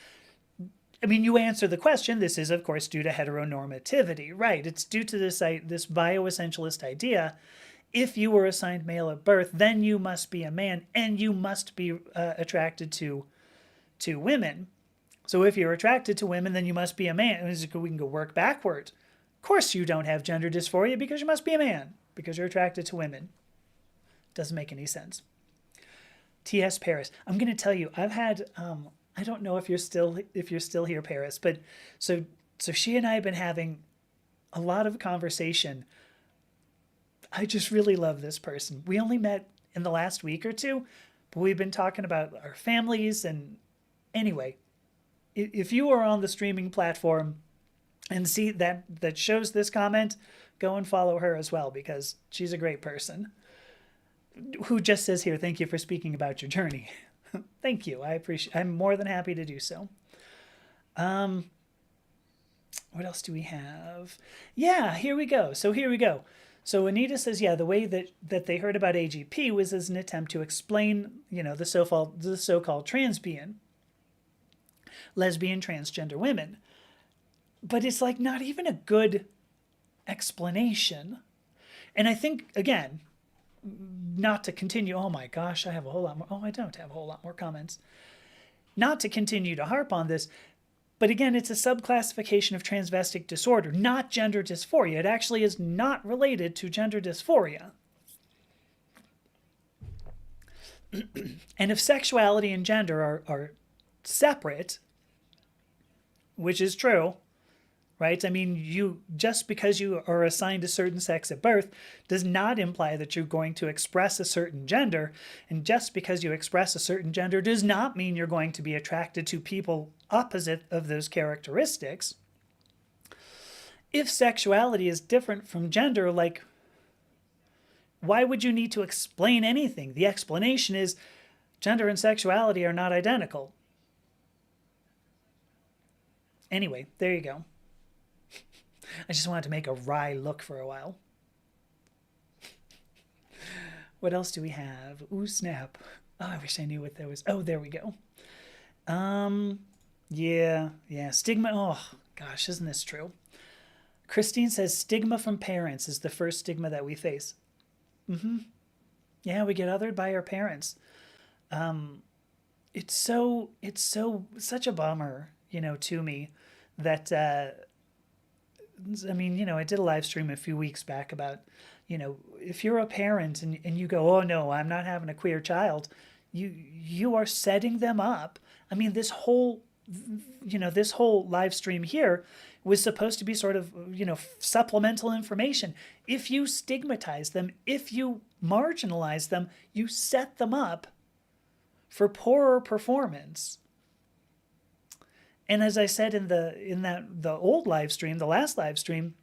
I mean, you answer the question. This is, of course, due to heteronormativity, right? It's due to this bioessentialist idea. If you were assigned male at birth, then you must be a man, and you must be attracted to women. So if you're attracted to women, then you must be a man. We can go work backward. Of course, you don't have gender dysphoria because you must be a man because you're attracted to women. Doesn't make any sense. T.S. Paris. I'm going to tell you, I've had I don't know if you're still here, Paris, but so she and I have been having a lot of conversation. I just really love this person. We only met in the last week or two, but we've been talking about our families. And anyway, if you are on the streaming platform and see that shows this comment, go and follow her as well, because she's a great person who just says here, thank you for speaking about your journey. Thank you. I'm more than happy to do so. What else do we have? Yeah, here we go. So Anita says, yeah, the way that they heard about AGP was as an attempt to explain, the so-called transbian, lesbian, transgender women. But it's like not even a good explanation. And I think, again, not to continue, oh my gosh, I have a whole lot more. Oh, I don't have a whole lot more comments. Not to continue to harp on this, but again, it's a subclassification of transvestic disorder, not gender dysphoria. It actually is not related to gender dysphoria. And if sexuality and gender are separate, which is true, right? I mean, just because you are assigned a certain sex at birth does not imply that you're going to express a certain gender. And just because you express a certain gender does not mean you're going to be attracted to people opposite of those characteristics. If sexuality is different from gender, like, why would you need to explain anything? The explanation is gender and sexuality are not identical. Anyway, there you go. I just wanted to make a wry look for a while. What else do we have? Ooh, snap. Oh, I wish I knew what that was. Oh, there we go. Yeah. Stigma. Oh, gosh, isn't this true? Christine says stigma from parents is the first stigma that we face. Yeah, we get othered by our parents. It's such a bummer, to me that, I mean, I did a live stream a few weeks back about, if you're a parent and you go, oh no, I'm not having a queer child, you are setting them up. I mean, this whole live stream here was supposed to be sort of, supplemental information. If you stigmatize them, if you marginalize them, you set them up for poorer performance. And as I said in the old live stream, the last live stream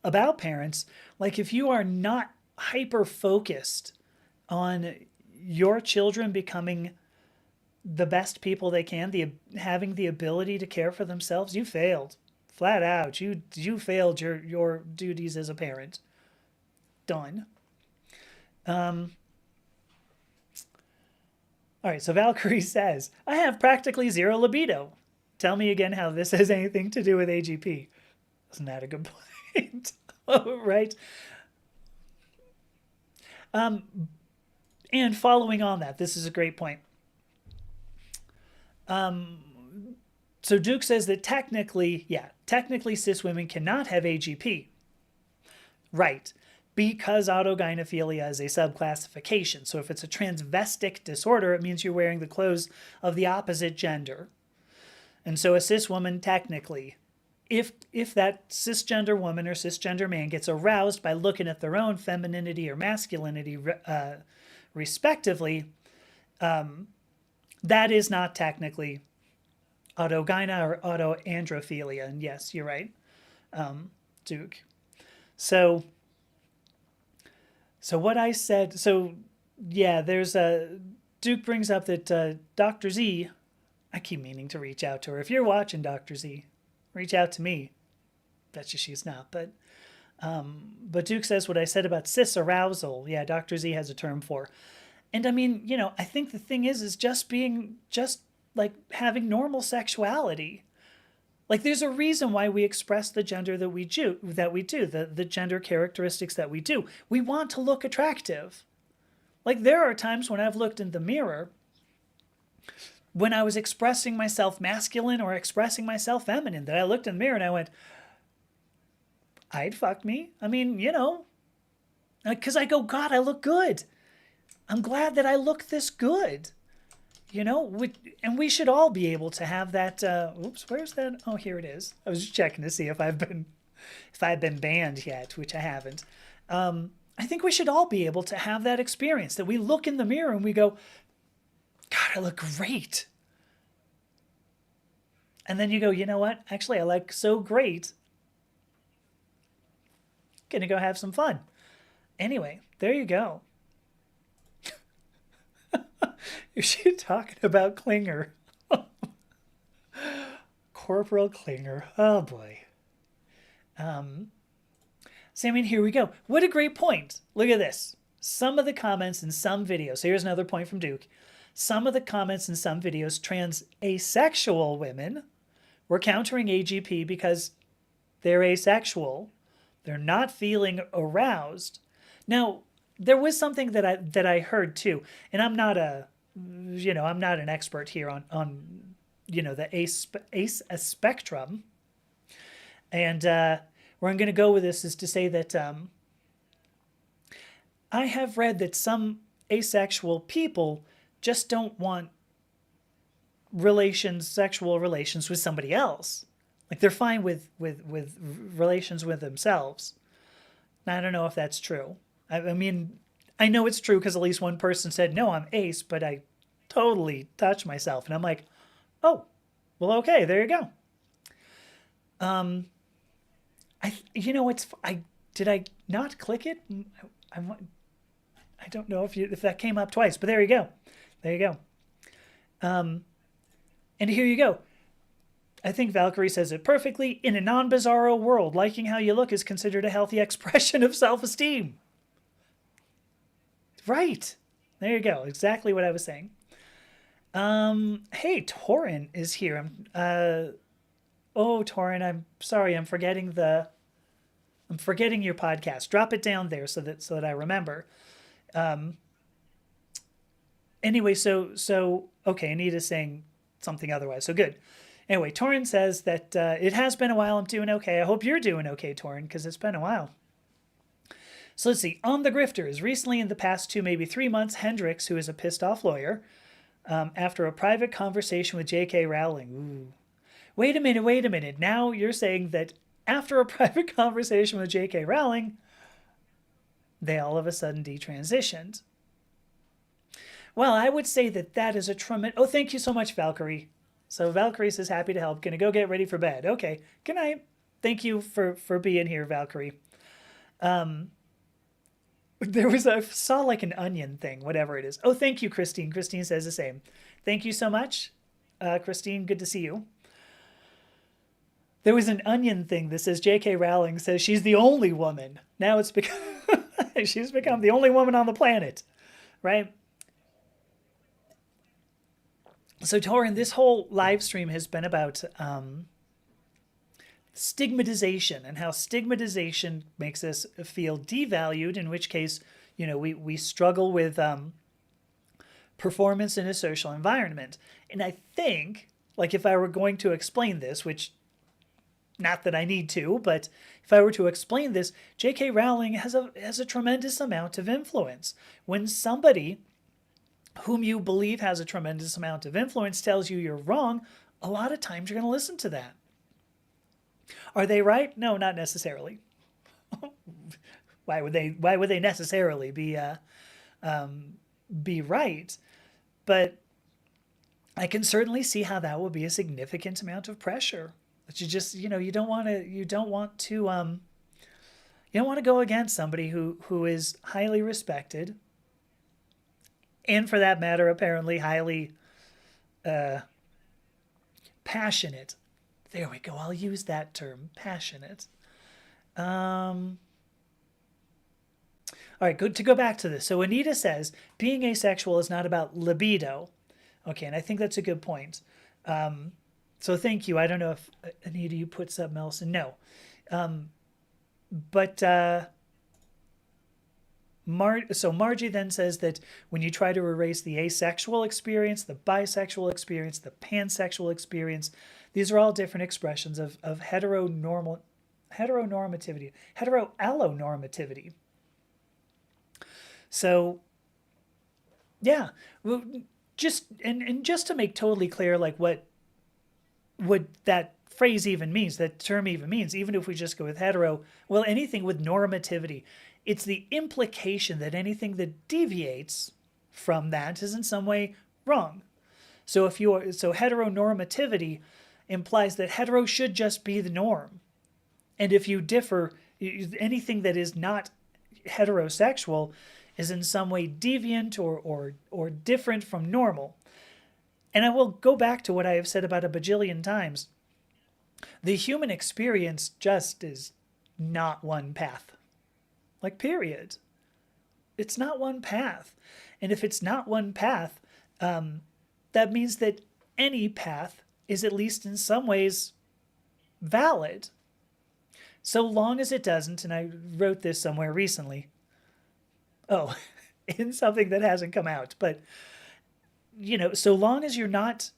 about parents, like, if you are not hyper focused on your children becoming the best people they can, having the ability to care for themselves, you failed. Flat out. You failed your duties as a parent. Done. All right, so Valkyrie says, I have practically zero libido. Tell me again how this has anything to do with AGP. Isn't that a good point? Oh, right. And following on that, this is a great point. So Duke says that technically cis women cannot have AGP. Right. Because autogynephilia is a subclassification. So if it's a transvestic disorder, it means you're wearing the clothes of the opposite gender. And so a cis woman, technically, if that cisgender woman or cisgender man gets aroused by looking at their own femininity or masculinity, respectively, that is not technically autogyna or autoandrophilia. And yes, you're right, Duke. So what I said, yeah, there's Duke brings up that Dr. Z, I keep meaning to reach out to her. If you're watching, Dr. Z, reach out to me. Bet you she's not, but But Duke says what I said about cis arousal. Yeah, Dr. Z has a term for. And I mean, I think the thing is just like having normal sexuality. Like there's a reason why we express the gender that we do, the gender characteristics that we do. We want to look attractive. Like there are times when I've looked in the mirror when I was expressing myself masculine or expressing myself feminine, that I looked in the mirror and I went, I'd fuck me. I mean, because I go, God, I look good. I'm glad that I look this good. And we should all be able to have that. Oops, where's that? Oh, here it is. I was just checking to see if I've been banned yet, which I haven't. I think we should all be able to have that experience that we look in the mirror and we go, God, I look great. And then you go, you know what? Actually, I look so great. Gonna go have some fun. Anyway, there you go. You're talking about Klinger. Corporal Klinger. Oh boy. So I mean, here we go. What a great point. Look at this. Some of the comments in some videos. So here's another point from Duke. Some of the comments in some videos, trans asexual women were countering AGP because they're asexual. They're not feeling aroused. Now, there was something that I heard too, and I'm not an expert here on the ace spectrum. And where I'm going to go with this is to say that I have read that some asexual people just don't want sexual relations with somebody else. Like they're fine with relations with themselves. Now, I don't know if that's true. I mean, I know it's true because at least one person said, no, I'm ace, but I totally touch myself. And I'm like, oh, well, okay, there you go. Did I not click it? I don't know if that came up twice, but there you go. There you go. And here you go. I think Valkyrie says it perfectly. In a non-bizarro world, liking how you look is considered a healthy expression of self-esteem. Right. There you go. Exactly what I was saying. Hey, Torin is here. Torin, I'm sorry. I'm forgetting your podcast. Drop it down there so that I remember. Anyway, so okay, Anita's saying something otherwise. So good. Anyway, Torin says that it has been a while. I'm doing okay. I hope you're doing okay, Torin, because it's been a while. So let's see. On the grifters, recently in the past 2, maybe 3 months, Hendricks, who is a pissed off lawyer, after a private conversation with J.K. Rowling. Ooh. Wait a minute. Now you're saying that after a private conversation with J.K. Rowling, they all of a sudden detransitioned. Well, I would say that is a tremendous... Oh, thank you so much, Valkyrie. So Valkyrie says, happy to help. Gonna go get ready for bed. Okay, good night. Thank you for being here, Valkyrie. I saw like an onion thing, whatever it is. Oh, thank you, Christine. Christine says the same. Thank you so much, Christine. Good to see you. There was an onion thing that says J.K. Rowling says she's the only woman. Now it's become she's become the only woman on the planet, right? So Torin, this whole live stream has been about stigmatization and how stigmatization makes us feel devalued, in which case, we struggle with performance in a social environment. And I think, like if I were going to explain this, which not that I need to, but if I were to explain this, J.K. Rowling has a tremendous amount of influence. When somebody whom you believe has a tremendous amount of influence tells you you're wrong, a lot of times you're going to listen to that. Are they right? No, not necessarily. Why would they necessarily be right? But I can certainly see how that would be a significant amount of pressure. But you just, you don't want to go against somebody who is highly respected, and for that matter, apparently highly passionate. There we go. I'll use that term, passionate. All right, good to go back to this. So Anita says being asexual is not about libido. Okay, and I think that's a good point. So thank you. I don't know if Anita, you put something else in. No, but so Margie then says that when you try to erase the asexual experience, the bisexual experience, the pansexual experience, these are all different expressions of heteroallonormativity. So yeah, well, just to make totally clear, like what that phrase even means, that term even means, even if we just go with hetero, well, anything with normativity, it's the implication that anything that deviates from that is in some way wrong. So heteronormativity implies that hetero should just be the norm. And if you differ, anything that is not heterosexual is in some way deviant or different from normal. And I will go back to what I have said about a bajillion times. The human experience just is not one path. Like, period. It's not one path. And if it's not one path, that means that any path is at least in some ways valid. So long as it doesn't, and I wrote this somewhere recently. Oh, in something that hasn't come out. But, so long as you're not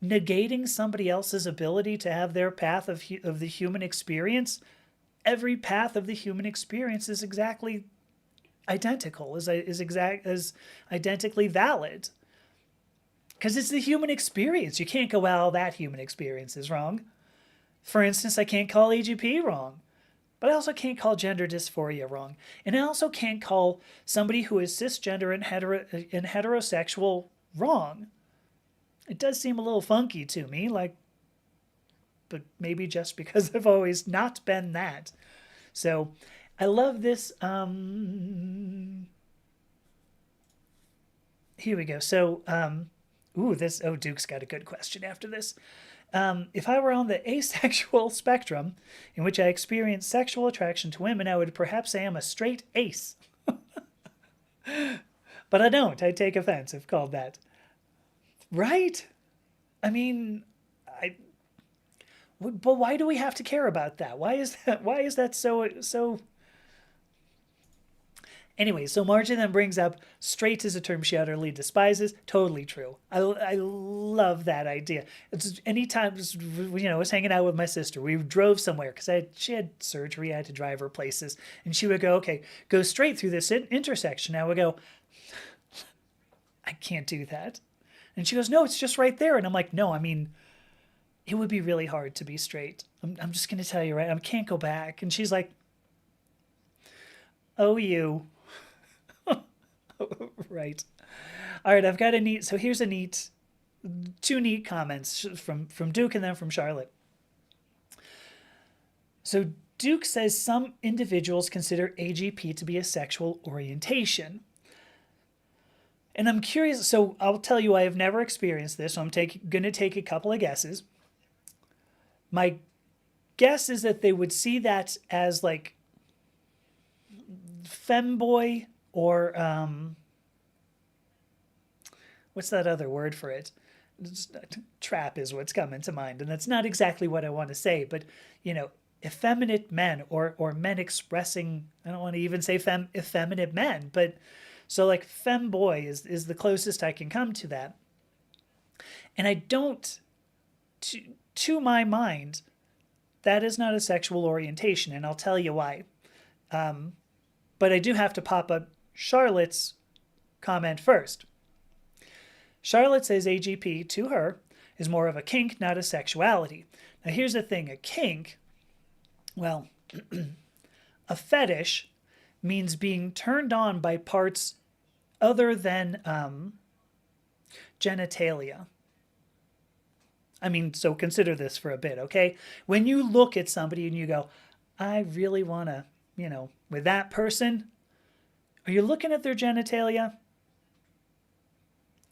negating somebody else's ability to have their path of the human experience, every path of the human experience is exactly identical, is identically valid. Because it's the human experience. You can't go, well, that human experience is wrong. For instance, I can't call AGP wrong. But I also can't call gender dysphoria wrong. And I also can't call somebody who is cisgender and heterosexual wrong. It does seem a little funky to me, but maybe just because I've always not been that. So I love this. Here we go. So, Duke's got a good question after this. If I were on the asexual spectrum, in which I experience sexual attraction to women, I would perhaps say I'm a straight ace. But I don't. I take offense if called that. Right? I mean, but why do we have to care about that? Why is that? Why is that so? Anyway, so Margie then brings up straight is a term she utterly despises. Totally true. I love that idea. It's anytime, I was hanging out with my sister. We drove somewhere because she had surgery. I had to drive her places. And she would go, okay, go straight through this intersection. I would go, I can't do that. And she goes, no, it's just right there. And I'm like, no, I mean, it would be really hard to be straight. I'm just going to tell you, right? I can't go back. And she's like, oh, you. Right. All right, I've got so here's two neat comments from Duke and then from Charlotte. So Duke says some individuals consider AGP to be a sexual orientation. And I'm curious, so I'll tell you I have never experienced this, so I'm going to take a couple of guesses. My guess is that they would see that as like femboy or what's that other word for it? Trap is what's coming to mind, and that's not exactly what I want to say, but effeminate men or men expressing, I don't want to even say effeminate men, but so like femboy is the closest I can come to that. And I don't, to my mind, that is not a sexual orientation, and I'll tell you why. But I do have to pop up Charlotte's comment first. Charlotte says AGP, to her, is more of a kink, not a sexuality. Now here's the thing, a kink, well, a fetish means being turned on by parts other than genitalia. I mean, so consider this for a bit, okay? When you look at somebody and you go, I really want to, with that person, are you looking at their genitalia?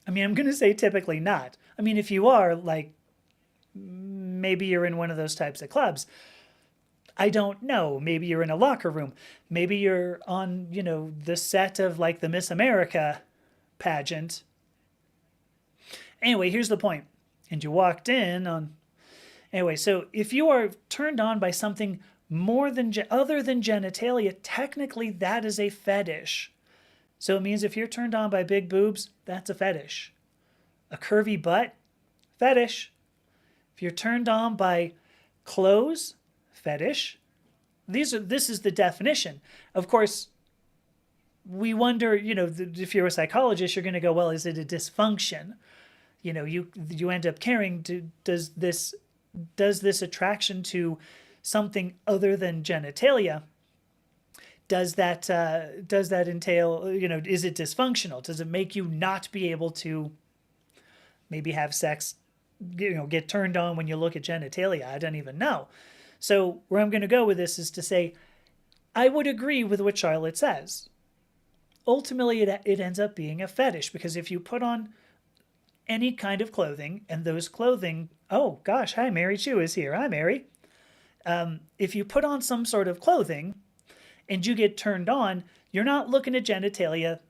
I mean, I'm going to say typically not. I mean, if you are, like, maybe you're in one of those types of clubs. I don't know. Maybe you're in a locker room. Maybe you're on, the set of like the Miss America pageant. Anyway, here's the point. And you walked in on. Anyway, so if you are turned on by something more than other than genitalia, technically that is a fetish. So it means if you're turned on by big boobs, that's a fetish. A curvy butt, fetish. If you're turned on by clothes, fetish. This is the definition. Of course, we wonder, if you're a psychologist, you're going to go, well, is it a dysfunction? You end up caring. Does this attraction to something other than genitalia? Does that entail? Is it dysfunctional? Does it make you not be able to maybe have sex? Get turned on when you look at genitalia? I don't even know. So where I'm going to go with this is to say, I would agree with what Charlotte says. Ultimately, it ends up being a fetish, because if you put on any kind of clothing, and those clothing, oh gosh, hi, Mary Chu is here. Hi, Mary. If you put on some sort of clothing and you get turned on, you're not looking at genitalia.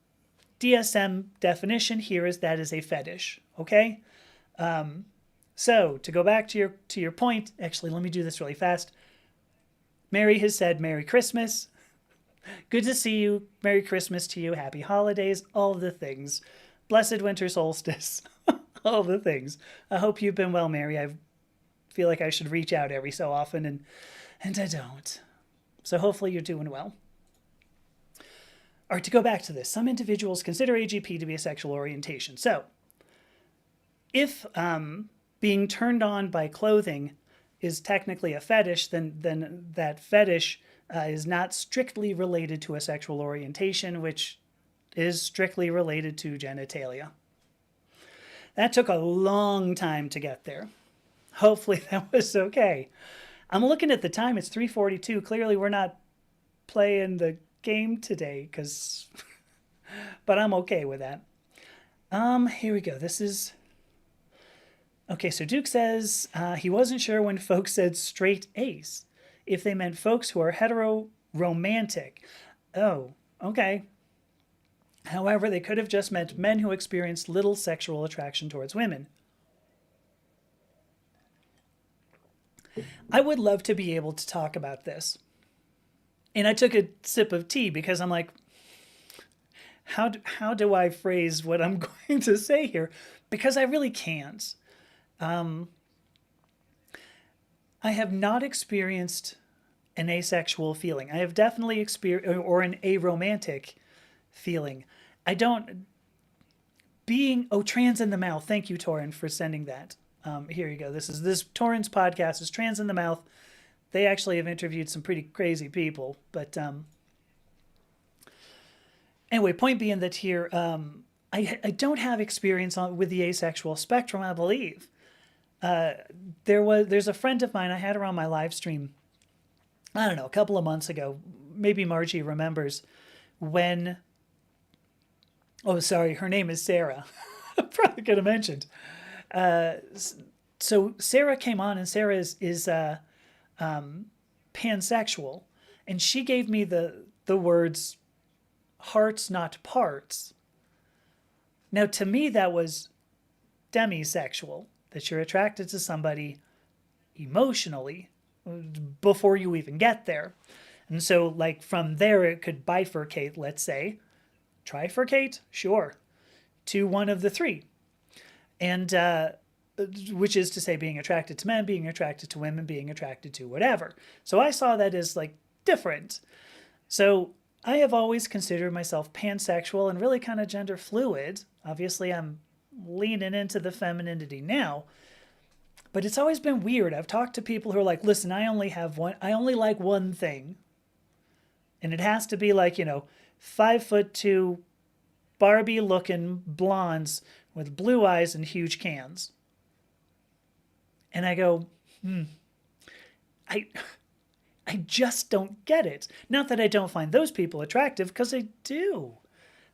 DSM definition here is that is a fetish. Okay. So to go back to your point, actually, let me do this really fast. Mary has said Merry Christmas. Good to see you. Merry Christmas to you. Happy holidays. All of the things. Blessed winter solstice. All the things. I hope you've been well, Mary. I feel like I should reach out every so often, and I don't. So hopefully you're doing well. All right, to go back to this, some individuals consider AGP to be a sexual orientation. So if being turned on by clothing is technically a fetish, then that fetish is not strictly related to a sexual orientation, which is strictly related to genitalia. That took a long time to get there. Hopefully that was okay. I'm looking at the time. It's 3:42. Clearly we're not playing the game today, but I'm okay with that. Here we go. This is... Okay, so Duke says he wasn't sure when folks said straight ace, if they meant folks who are hetero-romantic. Oh, okay. However, they could have just meant men who experienced little sexual attraction towards women. I would love to be able to talk about this. And I took a sip of tea because I'm like, how do I phrase what I'm going to say here? Because I really can't. I have not experienced an asexual feeling. I have definitely experienced, or an aromantic feeling. I don't... Trans in the mouth. Thank you, Torin, for sending that. Here you go. This Torin's podcast is Trans in the Mouth. They actually have interviewed some pretty crazy people. But anyway, point being that here, I don't have experience with the asexual spectrum, I believe. There's a friend of mine I had her on my live stream, I don't know, a couple of months ago. Maybe Margie remembers when... Oh, sorry, her name is Sarah. I probably could have mentioned. So Sarah came on, and Sarah is pansexual, and she gave me the words hearts, not parts. Now, to me, that was demisexual, that you're attracted to somebody emotionally before you even get there. And so, like, from there, it could bifurcate, let's say, trifurcate, sure, to one of the three. And which is to say being attracted to men, being attracted to women, being attracted to whatever. So I saw that as like different. So I have always considered myself pansexual and really kind of gender fluid. Obviously I'm leaning into the femininity now, but it's always been weird. I've talked to people who are like, listen, I only like one thing. And it has to be like, 5'2", Barbie looking blondes with blue eyes and huge cans. And I go, I just don't get it. Not that I don't find those people attractive, because I do.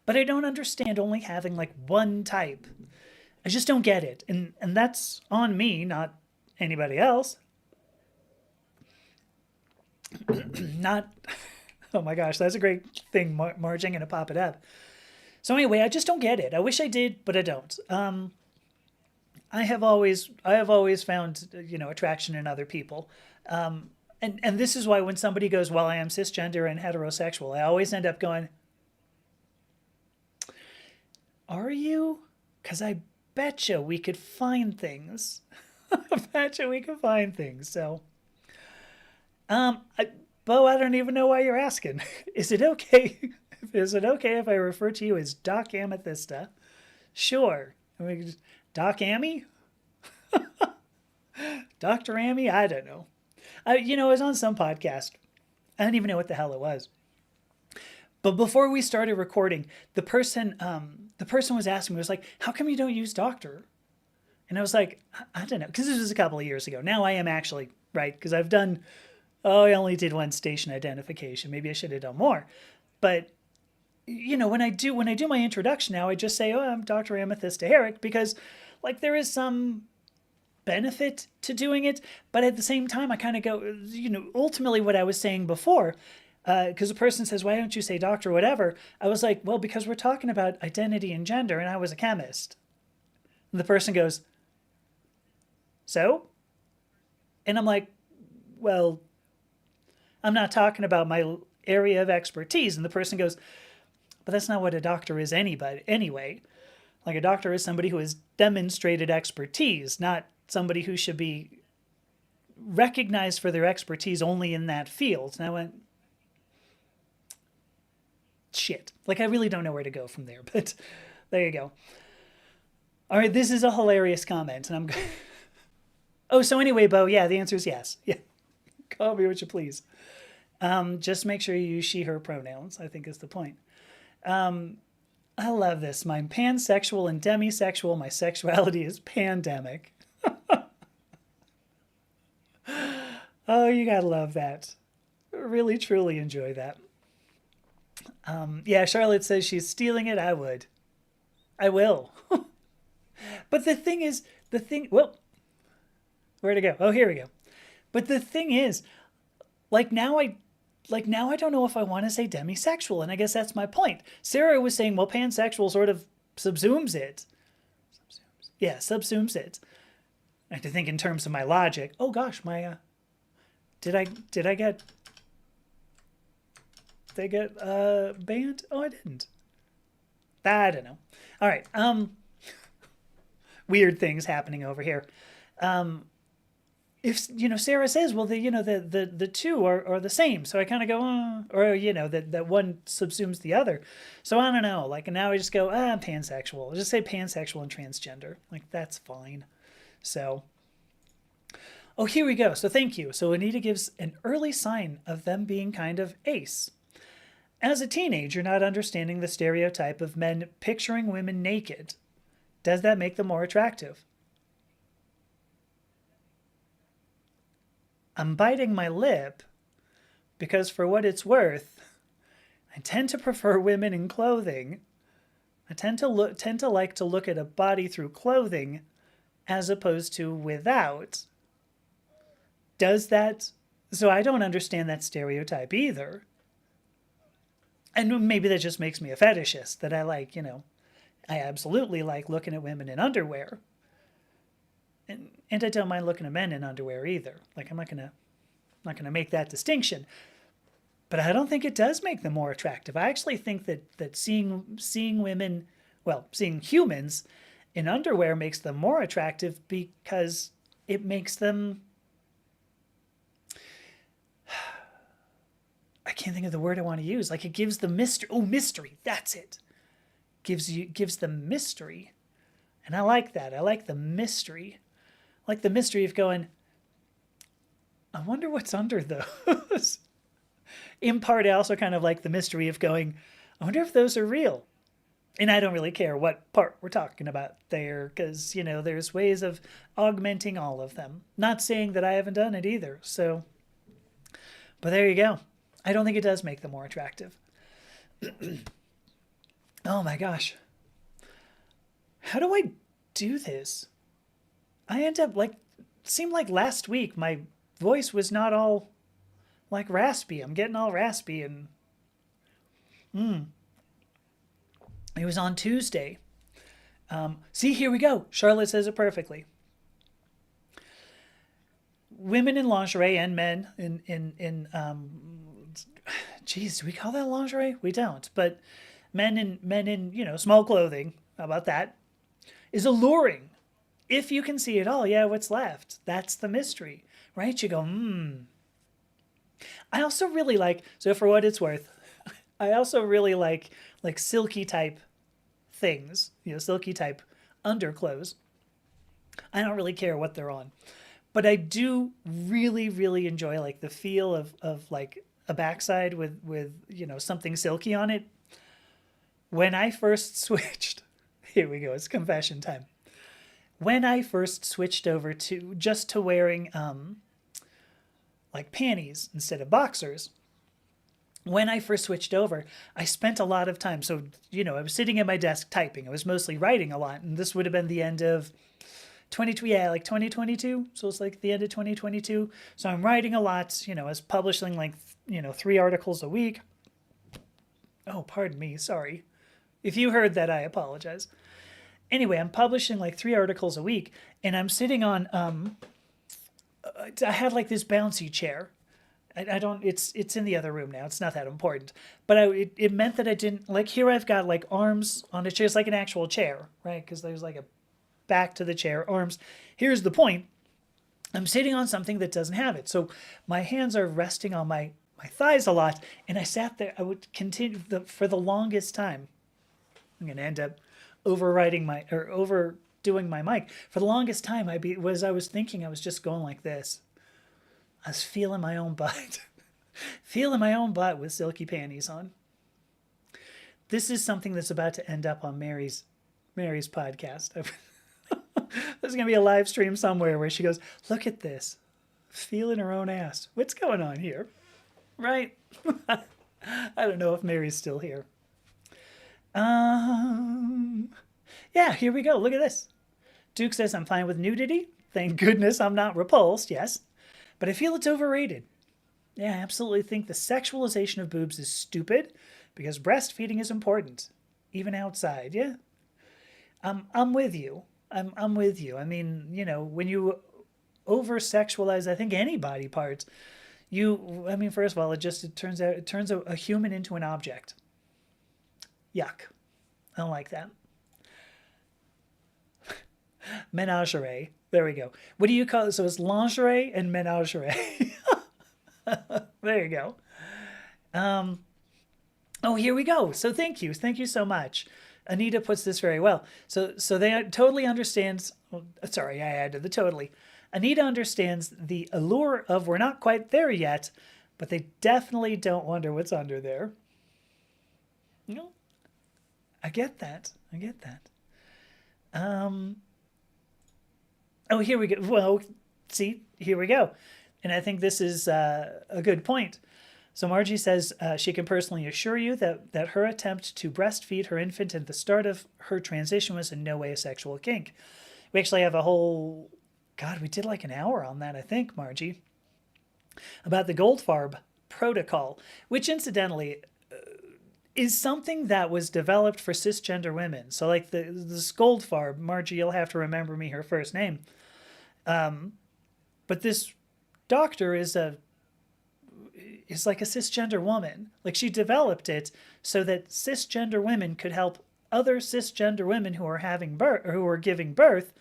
But I don't understand only having like one type. I just don't get it. And that's on me, not anybody else. Not, oh my gosh, that's a great thing, Marge. I'm going to pop it up. So anyway, I just don't get it. I wish I did, but I don't. I have always found, attraction in other people. And this is why when somebody goes, well, I am cisgender and heterosexual, I always end up going, are you? Because I betcha we could find things. I betcha we could find things. So, Bo, I don't even know why you're asking. Is it okay? Is it okay if I refer to you as Doc Amethysta? Sure. I mean, Doc Amy? Dr. Amy? I don't know. I was on some podcast. I don't even know what the hell it was. But before we started recording, the person was asking me, was like, how come you don't use doctor? And I was like, I don't know, because this was a couple of years ago. Now I am actually, right, because I only did one station identification. Maybe I should have done more. But when I do my introduction now, I just say, oh, I'm Dr. Amethysta Herrick, because like there is some benefit to doing it, but at the same time, I kind of go, ultimately what I was saying before, because the person says, why don't you say doctor, whatever? I was like, well, because we're talking about identity and gender, and I was a chemist. And the person goes, so? And I'm like, well, I'm not talking about my area of expertise. And the person goes, but that's not what a doctor is anyway. Like a doctor is somebody who has demonstrated expertise, not somebody who should be recognized for their expertise only in that field. And I went, shit. Like I really don't know where to go from there, but there you go. All right, this is a hilarious comment, and I'm. Oh, so anyway, Bo, yeah, the answer is yes. Yeah, call me what you please. Just make sure you use she/her pronouns. I think is the point. I love this. I'm pansexual and demisexual. My sexuality is pandemic. Oh, you gotta love that. Really, truly enjoy that. Yeah, Charlotte says she's stealing it. I would. I will. But the thing is, well, where'd it go? Oh, here we go. But the thing is, like now I don't know if I want to say demisexual, and I guess that's my point. Sarah was saying, well, pansexual sort of subsumes it. Yeah, subsumes it. I have to think in terms of my logic. Oh gosh, my did I get banned? Oh, I didn't. I don't know. All right. Weird things happening over here. If Sarah says, well, the two are the same, so I kind of go, or that one subsumes the other. So I don't know. Like now I just go, I'm pansexual. I'll just say pansexual and transgender. Like that's fine. So, oh, here we go. So thank you. So Anita gives an early sign of them being kind of ace. As a teenager, not understanding the stereotype of men picturing women naked, does that make them more attractive? I'm biting my lip because, for what it's worth, I tend to prefer women in clothing. I tend to like to look at a body through clothing as opposed to without. Does that? So I don't understand that stereotype either. And maybe that just makes me a fetishist, that I like, I absolutely like looking at women in underwear. And I don't mind looking at men in underwear either. Like I'm not gonna make that distinction. But I don't think it does make them more attractive. I actually think that seeing women, well, seeing humans in underwear makes them more attractive because it makes them. I can't think of the word I want to use. Like it gives the mystery. Oh, mystery. That's it. Gives them mystery, and I like that. I like the mystery. I like the mystery of going, I wonder what's under those. In part, I also kind of like the mystery of going, I wonder if those are real. And I don't really care what part we're talking about there, because, there's ways of augmenting all of them. Not saying that I haven't done it either. So, but there you go. I don't think it does make them more attractive. Oh my gosh. How do I do this? I end up seemed like last week my voice was not all like raspy. I'm getting all raspy, and it was on Tuesday. See, here we go. Charlotte says it perfectly. Women in lingerie and men geez, do we call that lingerie? We don't, but men in small clothing. How about that? Is alluring. If you can see it all, yeah, what's left? That's the mystery, right? You go, I also really like, so for what it's worth, I also really like silky type things, silky type underclothes. I don't really care what they're on, but I do really, really enjoy like the feel of like a backside with something silky on it. When I first switched, here we go, it's confession time. When I first switched over to wearing like panties instead of boxers, when I first switched over, I spent a lot of time. So, I was sitting at my desk typing. I was mostly writing a lot. And this would have been the end of 2022. So it's like the end of 2022. So I'm writing a lot. I was publishing like, 3 articles a week. Oh, pardon me. Sorry. If you heard that, I apologize. Anyway, I'm publishing like 3 articles a week. And I'm sitting on, I had like this bouncy chair. I don't. It's in the other room now. It's not that important. But it meant that I didn't like. Here I've got like arms on a chair. It's like an actual chair, right? Because there's like a back to the chair, arms. Here's the point. I'm sitting on something that doesn't have it, so my hands are resting on my thighs a lot. And I sat there. I would continue for the longest time. I'm gonna end up overdoing my mic. For the longest time, I was thinking I was just going like this. I was feeling my own butt. Feeling my own butt with silky panties on. This is something that's about to end up on Mary's podcast. There's going to be a live stream somewhere where she goes, look at this. Feeling her own ass. What's going on here? Right? I don't know if Mary's still here. Yeah, here we go. Look at this. Duke says, I'm fine with nudity. Thank goodness I'm not repulsed. Yes. But I feel it's overrated. Yeah, I absolutely think the sexualization of boobs is stupid because breastfeeding is important, even outside. Yeah, I'm with you. I'm with you. I mean, when you over sexualize, I think any body parts, first of all, it turns a human into an object. Yuck. I don't like that. Menagerie. There we go. What do you call it? So it's lingerie and menagerie. There you go. Oh, here we go. So thank you. Thank you so much. Anita puts this very well. So they totally understands. Oh, sorry, I added the totally. Anita understands the allure of we're not quite there yet, but they definitely don't wonder what's under there. I get that. Oh, here we go. Well, see, here we go. And I think this is a good point. So Margie says she can personally assure you that her attempt to breastfeed her infant at the start of her transition was in no way a sexual kink. We actually have a whole, God, we did like an hour on that, I think, Margie, about the Goldfarb protocol, which incidentally is something that was developed for cisgender women. So like this Goldfarb, Margie, you'll have to remember me her first name. But this doctor is like a cisgender woman. Like she developed it so that cisgender women could help other cisgender women who are having birth or who are giving birth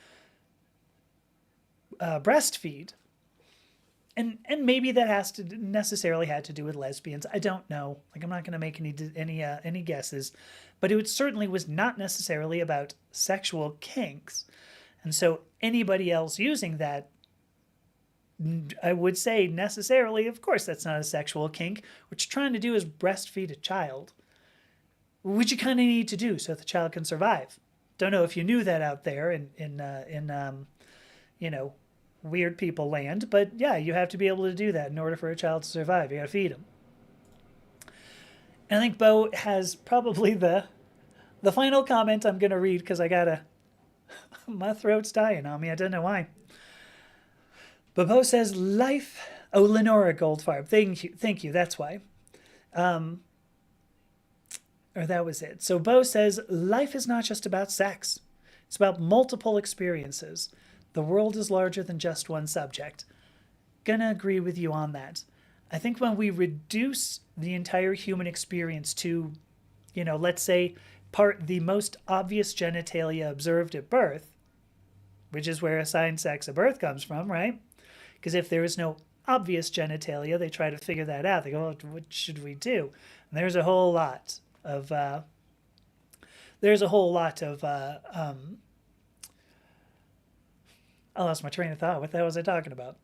breastfeed. And maybe that necessarily had to do with lesbians. I don't know. Like I'm not going to make any guesses, but it certainly was not necessarily about sexual kinks. And so anybody else using that, I would say necessarily, of course, that's not a sexual kink. What you're trying to do is breastfeed a child, which you kind of need to do so that the child can survive. Don't know if you knew that out there in weird people land, but yeah, you have to be able to do that in order for a child to survive. You got to feed them. And I think Bo has probably the final comment I'm going to read because my throat's dying on me. I don't know why. But Bo says, life Oh, Lenora Goldfarb. Thank you. That's why. Or that was it. So Bo says, life is not just about sex. It's about multiple experiences. The world is larger than just one subject. Gonna agree with you on that. I think when we reduce the entire human experience to, let's say the most obvious genitalia observed at birth, which is where assigned sex at birth comes from, right? Because if there is no obvious genitalia, they try to figure that out. They go, oh, what should we do? And there's a whole lot of I lost my train of thought. What the hell was I talking about?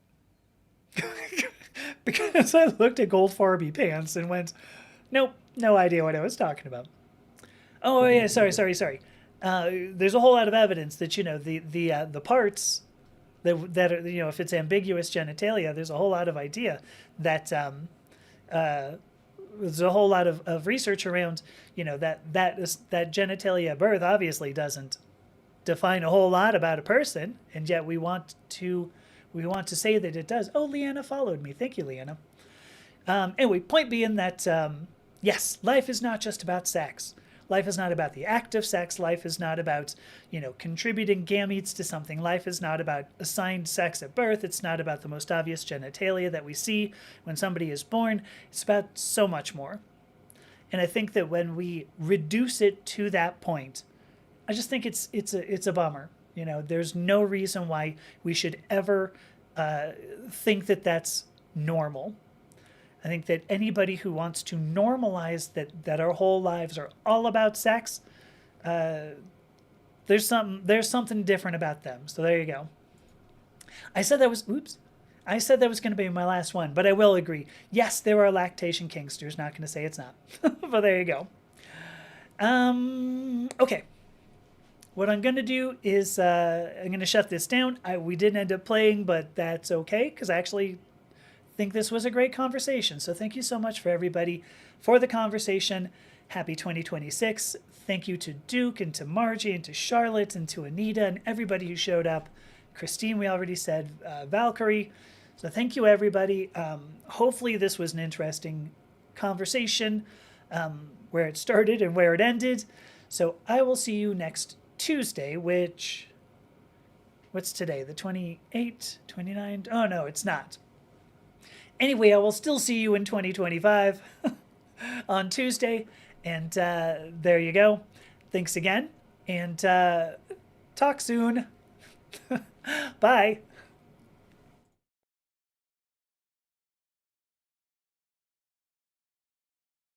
Because I looked at gold Farby pants and went, nope, no idea what I was talking about. Oh yeah, sorry. There's a whole lot of evidence that the parts that are, if it's ambiguous genitalia, there's a whole lot of idea that there's a whole lot of research around that genitalia at birth obviously doesn't define a whole lot about a person, and yet we want to say that it does. Oh, Leanna followed me. Thank you, Leanna. Anyway, point being that yes, life is not just about sex. Life is not about the act of sex. Life is not about, contributing gametes to something. Life is not about assigned sex at birth. It's not about the most obvious genitalia that we see when somebody is born. It's about so much more. And I think that when we reduce it to that point, I just think it's a bummer. There's no reason why we should ever think that that's normal. I think that anybody who wants to normalize that our whole lives are all about sex, there's something different about them. So there you go. I said that was going to be my last one, but I will agree. Yes, there are lactation kinksters. Not going to say it's not, but there you go. Okay. What I'm going to do is I'm going to shut this down. We didn't end up playing, but that's okay because I actually think this was a great conversation. So thank you so much for everybody for the conversation. Happy 2026. Thank you to Duke and to Margie and to Charlotte and to Anita and everybody who showed up. Christine, we already said, Valkyrie. So thank you, everybody. Hopefully this was an interesting conversation where it started and where it ended. So I will see you next Tuesday, what's today? The 28th, 29th? Oh, no, it's not. Anyway, I will still see you in 2025 on Tuesday. And there you go. Thanks again. And talk soon. Bye.